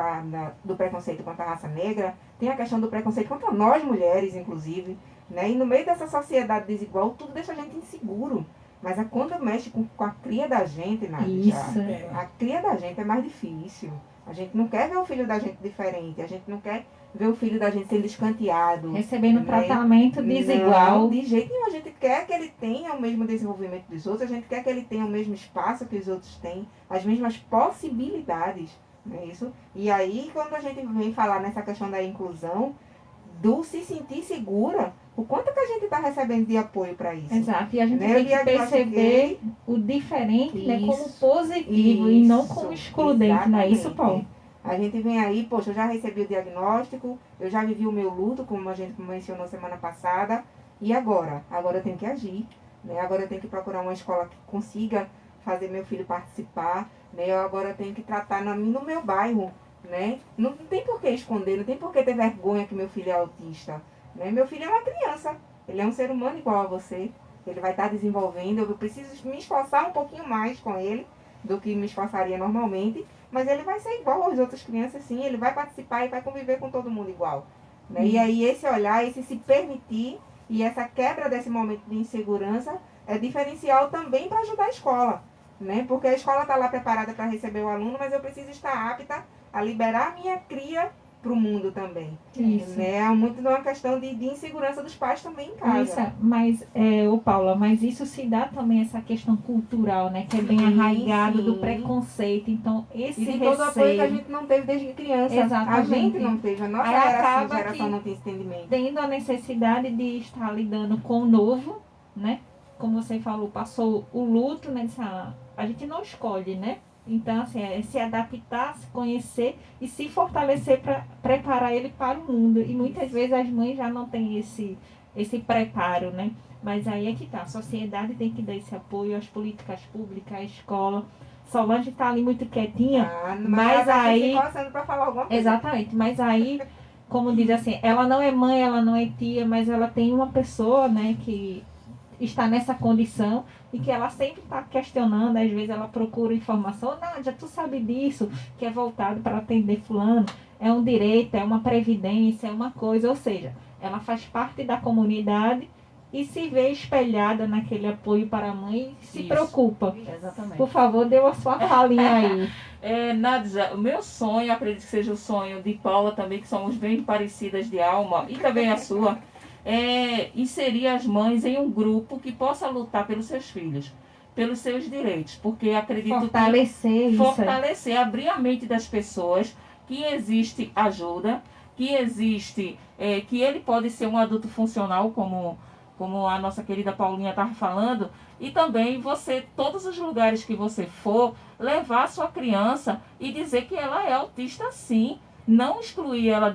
do preconceito contra a raça negra, tem a questão do preconceito contra nós mulheres, inclusive, né? E no meio dessa sociedade desigual, tudo deixa a gente inseguro. Mas quando mexe com a cria da gente, Nádia, a cria da gente é mais difícil. A gente não quer ver o filho da gente diferente, a gente não quer ver o filho da gente sendo escanteado. Recebendo tratamento desigual. Não, de jeito nenhum. A gente quer que ele tenha o mesmo desenvolvimento dos outros, a gente quer que ele tenha o mesmo espaço que os outros têm, as mesmas possibilidades. Não é isso? E aí, quando a gente vem falar nessa questão da inclusão, do se sentir segura, o quanto que a gente está recebendo de apoio para isso? Exato, e a gente Né? tem que Eu perceber o diferente, né, como Isso. positivo e não Isso, como excludente, não é isso, exatamente. Paulo? A gente vem aí, poxa, eu já recebi o diagnóstico, eu já vivi o meu luto, como a gente mencionou semana passada, e agora? Agora eu tenho que agir, né? Agora eu tenho que procurar uma escola que consiga fazer meu filho participar, né? Eu agora tenho que tratar no meu bairro, né? Não tem por que esconder, não tem por que ter vergonha que meu filho é autista, né? Meu filho é uma criança, ele é um ser humano igual a você, ele vai estar desenvolvendo, eu preciso me esforçar um pouquinho mais com ele do que me esforçaria normalmente, mas ele vai ser igual às outras crianças, sim, ele vai participar e vai conviver com todo mundo igual. Né? E aí esse olhar, esse se permitir e essa quebra desse momento de insegurança é diferencial também para ajudar a escola. Né? Porque a escola está lá preparada para receber o aluno, mas eu preciso estar apta a liberar a minha cria para o mundo também. Isso. Né? É muito uma questão de insegurança dos pais também em casa. Isso, mas, ô Paula, mas isso se dá também essa questão cultural, né? Que é bem Sim, arraigado sim. do preconceito. Então, esse E de todo o apoio que a receio, gente não teve desde criança. Exatamente. A gente não teve, a nossa Aí acaba geração que- não tem esse entendimento. tendo a necessidade de estar lidando com o novo, né? Como você falou, passou o luto, né? A gente não escolhe, né? Então, assim, é se adaptar, se conhecer e se fortalecer para preparar ele para o mundo. E muitas vezes as mães já não têm esse preparo, né? Mas aí é que tá, a sociedade tem que dar esse apoio, as políticas públicas, a escola. Solange está ali muito quietinha, mas ela tá aí... se coçando pra falar alguma coisa. Exatamente, mas aí, como diz assim, ela não é mãe, ela não é tia, mas ela tem uma pessoa, né, que está nessa condição e que ela sempre está questionando, às vezes ela procura informação, Nádia, tu sabe disso, que é voltado para atender fulano, é um direito, é uma previdência, é uma coisa, ou seja, ela faz parte da comunidade e se vê espelhada naquele apoio para a mãe e se Isso. preocupa. Exatamente. Por favor, dê a sua falinha aí. Nádia, o meu sonho, acredito que seja o sonho de Paula também, que somos bem parecidas de alma, e também a sua, é inserir as mães em um grupo que possa lutar pelos seus filhos, pelos seus direitos, porque acredito Fortalecer que isso. fortalecer, abrir a mente das pessoas que existe ajuda, que existe, que ele pode ser um adulto funcional, como a nossa querida Paulinha estava falando, e também você, todos os lugares que você for, levar a sua criança e dizer que ela é autista sim, não excluir ela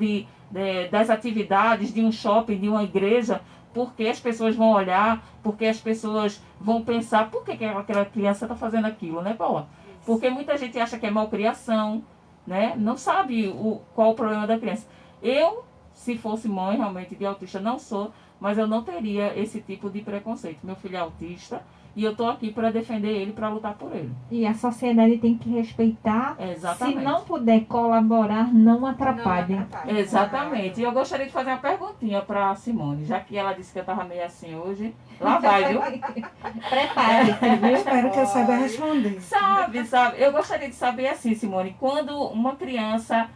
das atividades de um shopping, de uma igreja, porque as pessoas vão olhar, porque as pessoas vão pensar, por que aquela criança está fazendo aquilo, né, Paula? Porque muita gente acha que é malcriação, né? Não sabe qual o problema da criança. Eu, se fosse mãe realmente de autista, não sou, mas eu não teria esse tipo de preconceito. Meu filho é autista e eu estou aqui para defender ele, para lutar por ele. E a sociedade tem que respeitar. Exatamente. Se não puder colaborar, não atrapalhe. Exatamente. E eu gostaria de fazer uma perguntinha para a Simone, já que ela disse que eu estava meio assim hoje. Lá vai, viu? Prepare-se, viu? Espero que eu saiba responder. Sabe. Eu gostaria de saber assim, Simone, quando uma criança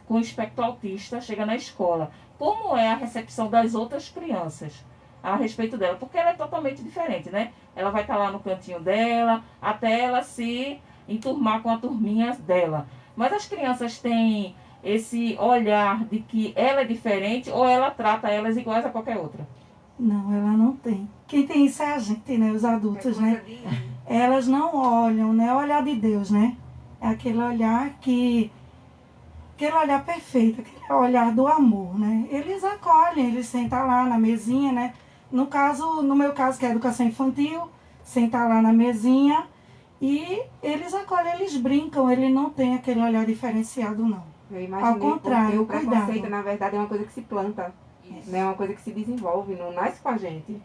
com espectro autista chega na escola, como é a recepção das outras crianças a respeito dela? Porque ela é totalmente diferente, né? Ela vai estar lá no cantinho dela, até ela se enturmar com a turminha dela. Mas as crianças têm esse olhar de que ela é diferente ou ela trata elas iguais a qualquer outra? Não, ela não tem. Quem tem isso é a gente, né? Os adultos, né? Elas não olham, né? É o olhar de Deus, né? É aquele olhar aquele olhar perfeito, aquele olhar do amor, né? Eles acolhem, eles sentam lá na mesinha, né? No meu caso, que é educação infantil, sentam lá na mesinha e eles acolhem, eles brincam, ele não tem aquele olhar diferenciado, não. Eu imaginei, Ao contrário, porque o preconceito, cuidado. na verdade, é uma coisa que se planta. Né? É uma coisa que se desenvolve, não nasce com a gente.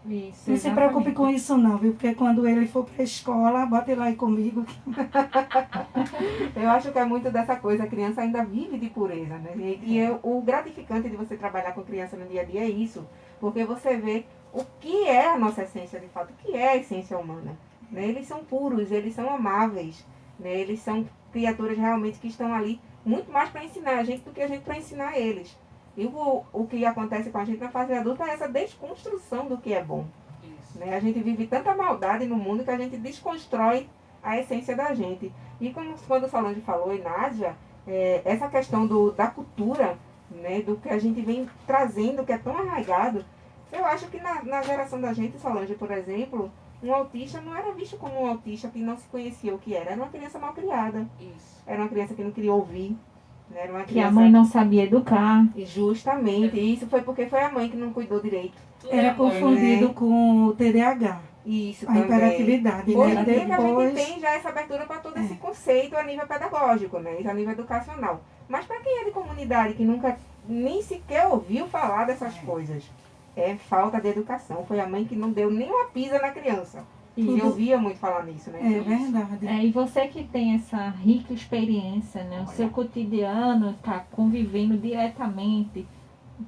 Isso, Não se preocupe com isso não, viu? Porque quando ele for para a escola, bota ele aí comigo. Eu acho que é muito dessa coisa, a criança ainda vive de pureza, né? O gratificante de você trabalhar com criança no dia a dia é isso, porque você vê o que é a nossa essência de fato, o que é a essência humana. Né? Eles são puros, eles são amáveis, né? Eles são criaturas realmente que estão ali muito mais para ensinar a gente do que a gente para ensinar eles. E o que acontece com a gente na fase adulta é essa desconstrução do que é bom. Né? A gente vive tanta maldade no mundo que a gente desconstrói a essência da gente. E como quando a Solange falou, e Nádia, essa questão da cultura, né, do que a gente vem trazendo, que é tão arraigado, eu acho que na geração da gente, Solange, por exemplo, um autista não era visto como um autista que não se conhecia o que era. Era uma criança mal criada. Isso. Era uma criança que não queria ouvir. Né? Era uma Que criança... a mãe não sabia educar. E justamente. E isso foi porque foi a mãe que não cuidou direito. Era confundido com o TDAH, Isso a também. hiperatividade. Hoje Né? em dia que a gente Depois, tem já essa abertura para todo esse conceito a nível pedagógico, né? A nível educacional. Mas para quem é de comunidade que nunca nem sequer ouviu falar dessas coisas, é falta de educação. Foi a mãe que não deu nem uma pisa na criança. E eu ouvia muito falar nisso, né? é verdade. E você que tem essa rica experiência, né? O seu cotidiano está convivendo diretamente,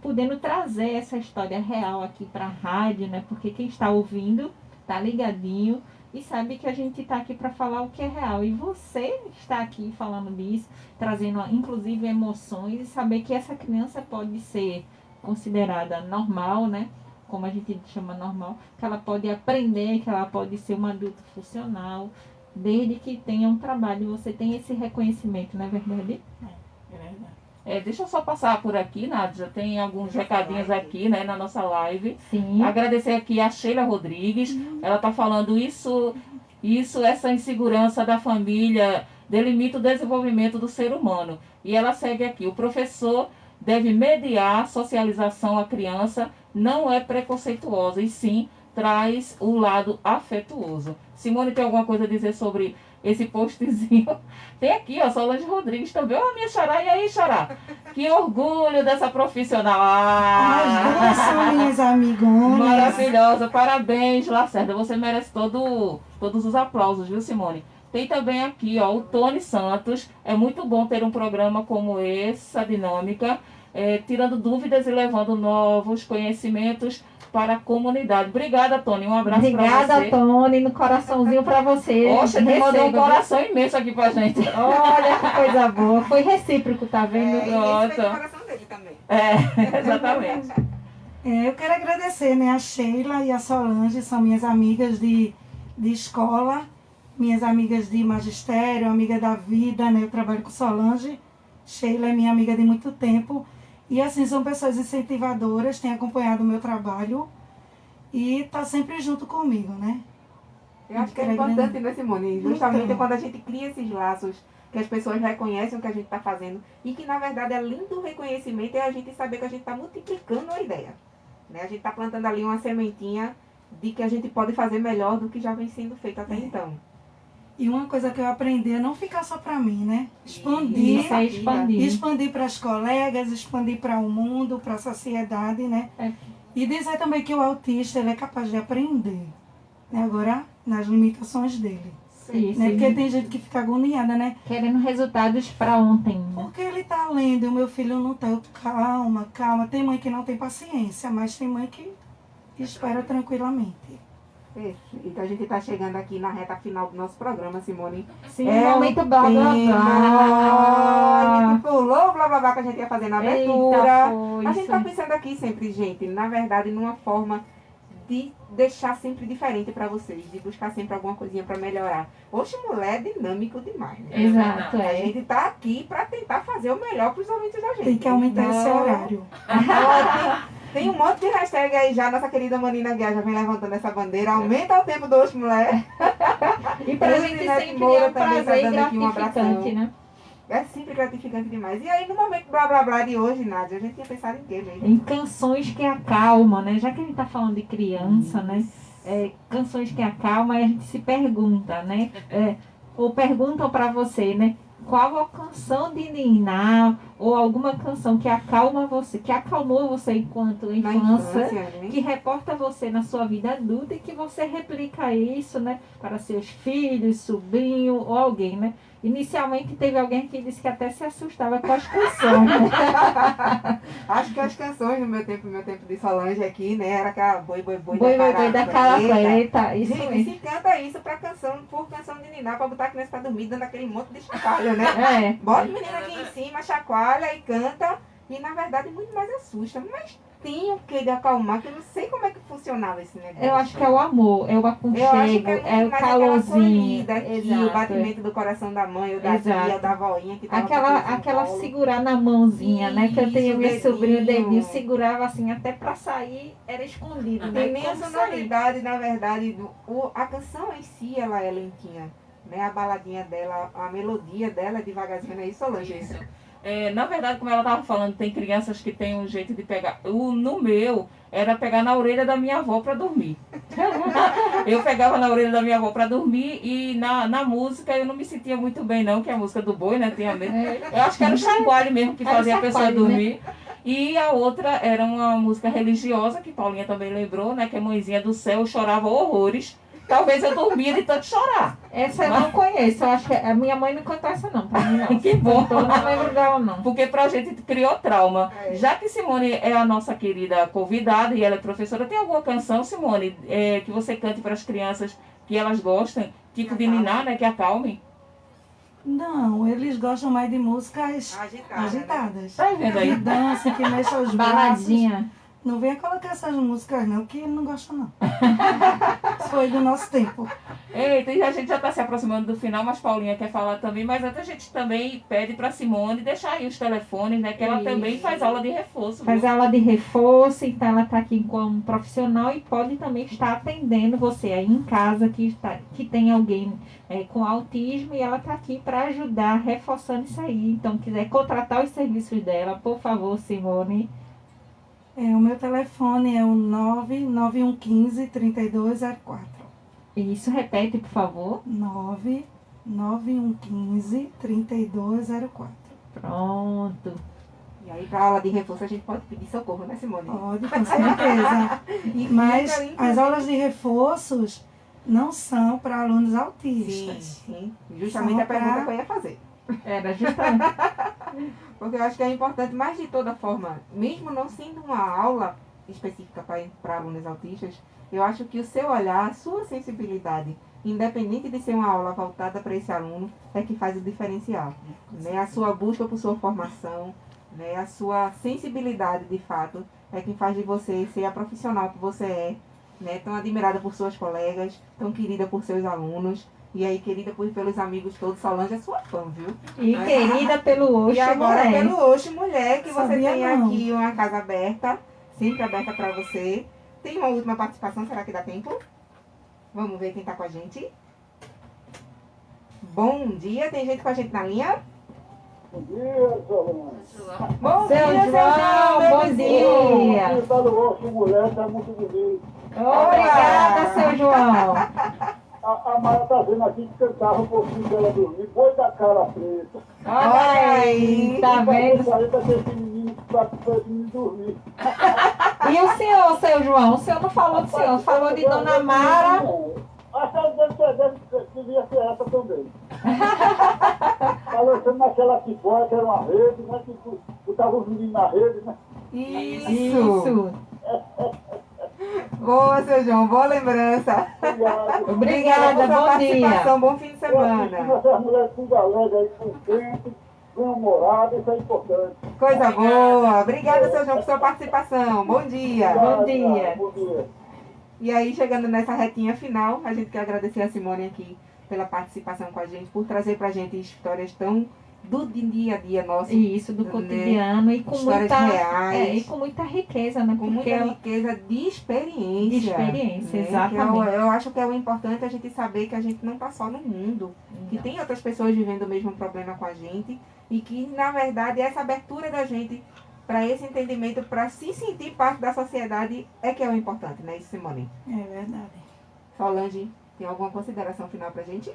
podendo trazer essa história real aqui para a rádio, né? Porque quem está ouvindo está ligadinho e sabe que a gente está aqui para falar o que é real. E você está aqui falando disso, trazendo inclusive emoções e saber que essa criança pode ser considerada normal, né? Como a gente chama normal, que ela pode aprender, que ela pode ser uma adulta funcional, desde que tenha um trabalho. Você tem esse reconhecimento, não é verdade? É verdade. Deixa eu só passar por aqui, Nádia. Tem alguns recadinhos aqui, né, na nossa live. Sim. Agradecer aqui a Sheila Rodrigues. Ela está falando essa insegurança da família delimita o desenvolvimento do ser humano. E ela segue aqui. O professor deve mediar a socialização à criança, não é preconceituosa, e sim traz o lado afetuoso. Simone, tem alguma coisa a dizer sobre esse postzinho? Tem aqui, ó, Solange Rodrigues também. Ó, minha xará, e aí, xará? Que orgulho dessa profissional. As duas são minhas amigonas. Maravilhosa, parabéns, Lacerda. Você merece todos os aplausos, viu, Simone? Tem também aqui, ó, o Tony Santos. É muito bom ter um programa como essa dinâmica, tirando dúvidas e levando novos conhecimentos para a comunidade. Obrigada, Tony. Um abraço para você. Obrigada, Tony. No coraçãozinho para você. Poxa, ele mandou um Receba, coração imenso aqui pra gente. viu? Olha que coisa boa. Foi recíproco, tá vendo? E esse foi o coração dele também. Exatamente. Eu quero agradecer, né, a Sheila e a Solange, são minhas amigas de escola, minhas amigas de magistério, amiga da vida, né? Eu trabalho com Solange. Sheila é minha amiga de muito tempo. E assim, são pessoas incentivadoras, têm acompanhado o meu trabalho e tá sempre junto comigo, né? Eu acho que é importante, né, Simone? Justamente quando a gente cria esses laços, que as pessoas reconhecem o que a gente está fazendo e que, na verdade, além do reconhecimento, é a gente saber que a gente está multiplicando a ideia. Né? A gente está plantando ali uma sementinha de que a gente pode fazer melhor do que já vem sendo feito até então. E uma coisa que eu aprendi é não ficar só para mim, né? Expandir. Isso é expandir. Expandir para as colegas, expandir para o mundo, para a sociedade, né? E dizer também que o autista ele é capaz de aprender. Né? Agora, nas limitações dele. Isso, Né? Porque tem gente que fica agoniada, né? querendo resultados para ontem. Né? Porque ele tá lendo e o meu filho não tá. Eu, calma. Tem mãe que não tem paciência, mas tem mãe que espera tranquilamente. Então a gente está chegando aqui na reta final do nosso programa, Simone. Sim, momento blá blá A blá. gente pulou o blá blá blá que a gente ia fazer na Eita, abertura. foi A gente isso. está pensando aqui sempre, gente, na verdade, numa forma de deixar sempre diferente para vocês, de buscar sempre alguma coisinha para melhorar. Oxe, mulher é dinâmico demais, né? Exato, A gente tá aqui para tentar fazer o melhor para os ouvintes da gente. Tem que aumentar esse Então, horário. Tem um monte de hashtag aí já, nossa querida Manina Guiar já vem levantando essa bandeira. Aumenta o tempo do Oxe Mulher. E pra Hoje, gente Neto sempre Moura é um também tá prazer e dando aqui um gratificante, abração. né? É sempre gratificante demais. E aí, no momento blá blá blá de hoje, Nádia, a gente tinha pensado em quê mesmo? Em canções que acalmam, né? Já que a gente tá falando de criança, né? Canções que acalmam, aí a gente se pergunta, né? Ou perguntam para você, né? Qual a canção de ninar ou alguma canção que acalma você, que acalmou você enquanto Na infância, né? que reporta você na sua vida adulta e que você replica isso, né? Para seus filhos, sobrinho ou alguém, né? Inicialmente teve alguém que disse que até se assustava com as canções, né? Acho que as canções no meu tempo de Solange aqui, né? Era aquela boi Da Calafeta, isso Gente, mesmo. se canta isso por canção de ninar, pra botar a criança pra dormir, dando aquele monte de chacoalho, né? Bota o menino aqui em cima, chacoalha e canta. E na verdade muito mais assusta. Mas tem o que de acalmar, que eu não sei como é que funcionava esse negócio. Eu acho que é o amor, é o Eu acho aconchego, que é muito o mais aquela calorzinho. acolhida aqui, Exato. o batimento do coração da mãe, ou da Exato. tia, da voinha que tava com Aquela aquele no colo. segurar na mãozinha, né? Que eu tenho Isso, minha sobrinha, o dedinho, dedinho. segurava assim, até pra sair era escondido, Não né? tem nem a Como sair? sonoridade, na verdade, a canção em si, ela é lentinha, né? A baladinha dela, a melodia dela é devagarzinho, não é isso, Solange? Isso. Na verdade, como ela estava falando, tem crianças que têm um jeito de pegar. No meu, era pegar na orelha da minha avó para dormir. Eu pegava na orelha da minha avó para dormir e na música eu não me sentia muito bem, não, que é a música do boi, né? Tinha medo. Eu acho que era o chacoalho mesmo que Era o fazia a pessoa chacoalho, né? dormir. E a outra era uma música religiosa, que Paulinha também lembrou, né? Que é Mãezinha do Céu, chorava horrores. Talvez eu dormia de tanto chorar. Essa eu não conheço, eu acho que a minha mãe não cantou essa não, pra mim não. Que bom. Cantou, não lembro dela não. Porque pra gente criou trauma. É. Já que Simone é a nossa querida convidada e ela é professora, tem alguma canção, Simone, que você cante para as crianças que elas gostem? Tipo de Acalme. ninar, né? Que acalmem. Não, eles gostam mais de músicas Agitada, agitadas. Tá vendo Que aí? dança, que mexe os braços. Baladinha. Não venha colocar essas músicas não, que ele não gosta não. Isso foi do nosso tempo. Eita, e a gente já está se aproximando do final, mas Paulinha quer falar também, mas até a gente também pede para Simone deixar aí os telefones, né? Que ela também Isso. faz aula de reforço. Faz Viu? aula de reforço, então ela está aqui como profissional e pode também estar atendendo você aí em casa que tem alguém com autismo e ela está aqui para ajudar, reforçando isso aí. Então, quiser contratar os serviços dela, por favor, Simone. O meu telefone é o 99115-3204. Isso, repete, por favor. 99115-3204. Pronto. E aí, pra aula de reforço, a gente pode pedir socorro, né, Simone? Pode, com certeza. E Mas fica ali, as aulas de reforços não são para alunos Sim, autistas. sim. Justamente Só a pergunta pra- que eu ia fazer. Era justamente. Porque eu acho que é importante, mas de toda forma, mesmo não sendo uma aula específica para alunos autistas, eu acho que o seu olhar, a sua sensibilidade, independente de ser uma aula voltada para esse aluno, é que faz o diferencial. Né? A sua busca por sua formação, né? A sua sensibilidade, de fato, é quem faz de você ser a profissional que você é, né? Tão admirada por suas colegas, tão querida por seus alunos. E aí, querida pelos amigos todos, Solange é sua fã, viu? E querida pelo Oxo, E agora, mulher. pelo Oxo Mulher, que você Sabia tem não. aqui uma casa aberta, sempre aberta para você. Tem uma última participação, será que dá tempo? Vamos ver quem tá com a gente. Bom dia, tem gente com a gente na linha? Bom dia, Solange. Bom Seu dia, João, meu bom vizinho. dia. Você tá no rosto, mulher, tá muito bonito. Obrigada, seu João. A Mara tá vendo aqui que cantava um pouquinho dela dormir. Boi da cara preta. Olha aí. Tá vendo? Parece aquele menino que tá com o menino dormir. E o senhor, seu João? O senhor não falou do senhor, falou de Dona Mara. A cara dele devia ser essa também. Falando naquela tipóia que era uma rede, né? Que botava os meninos na rede, né? Isso. Boa, seu João, boa lembrança. Obrigado. Obrigada, pela sua bom dia. participação, bom fim de semana. Essas mulheres tudo alegre aí, com tempo, bem-humorada, isso é importante. Coisa boa. Obrigada, seu João, por sua participação. Bom dia. Bom dia. Bom dia. E aí, chegando nessa retinha final, a gente quer agradecer a Simone aqui pela participação com a gente, por trazer pra gente histórias tão do dia a dia nosso, Isso, do né? cotidiano e com Histórias muita, reais. e com muita riqueza, né? Com Porque muita ela, riqueza de experiência. de experiência, né? exatamente. Eu acho que é o importante a gente saber que a gente não está só no mundo, que tem outras pessoas vivendo o mesmo problema com a gente e que, na verdade, essa abertura da gente para esse entendimento, para se sentir parte da sociedade, é que é o importante, né, Simone? É verdade. Solange, tem alguma consideração final pra gente?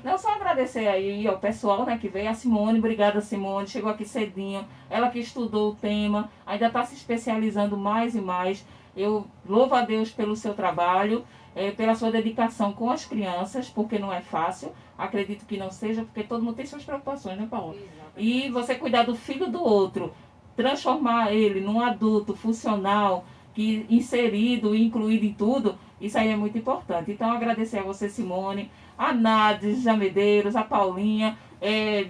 Não, só agradecer aí ao pessoal, né, que veio. A Simone, obrigada, Simone, chegou aqui cedinho. Ela que estudou o tema, ainda está se especializando mais e mais. Eu louvo a Deus pelo seu trabalho, pela sua dedicação com as crianças, porque não é fácil. Acredito que não seja, porque todo mundo tem suas preocupações, né, Paulo? E você cuidar do filho do outro, transformar ele num adulto funcional, que inserido e incluído em tudo, isso aí é muito importante. Então, agradecer a você, Simone, a Nades, a Medeiros, a Paulinha,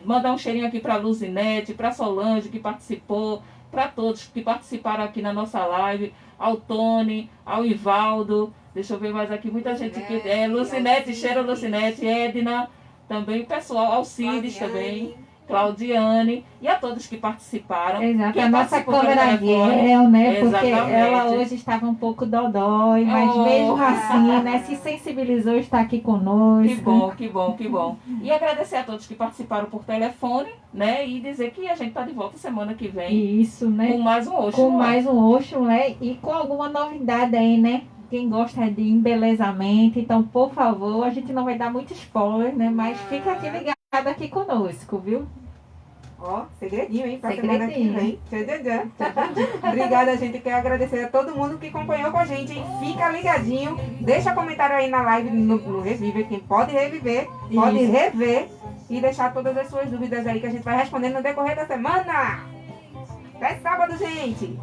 mandar um cheirinho aqui para a Luzinete, para a Solange, que participou, para todos que participaram aqui na nossa live, ao Tony, ao Ivaldo, deixa eu ver mais aqui, muita gente que Lucinete, Cheira Lucinete, Edna, também o pessoal, Alcides também, Claudiane, e a todos que participaram. Exato, Quem a nossa participou pelo câmera telefone, Guel, né? Porque exatamente. ela hoje estava um pouco dodói, mas Oh. mesmo assim, né? Se sensibilizou, está aqui conosco. Que bom, que bom, que bom. E agradecer a todos que participaram por telefone, né? E dizer que a gente está de volta semana que vem Isso, né? com mais um Oxo. Com mais um Oxo, né? E com alguma novidade aí, né? Quem gosta de embelezamento, então, por favor, a gente não vai dar muito spoiler, né? Mas fica aqui ligado aqui conosco, viu? Ó, segredinho, hein? Pra Segredinho. semana que vem. Tchadadã. Obrigada, gente. Quero agradecer a todo mundo que acompanhou com a gente, hein? Fica ligadinho. Deixa comentário aí na live no Reviver. Quem pode reviver, pode Isso. rever. E deixar todas as suas dúvidas aí que a gente vai respondendo no decorrer da semana. Até sábado, gente!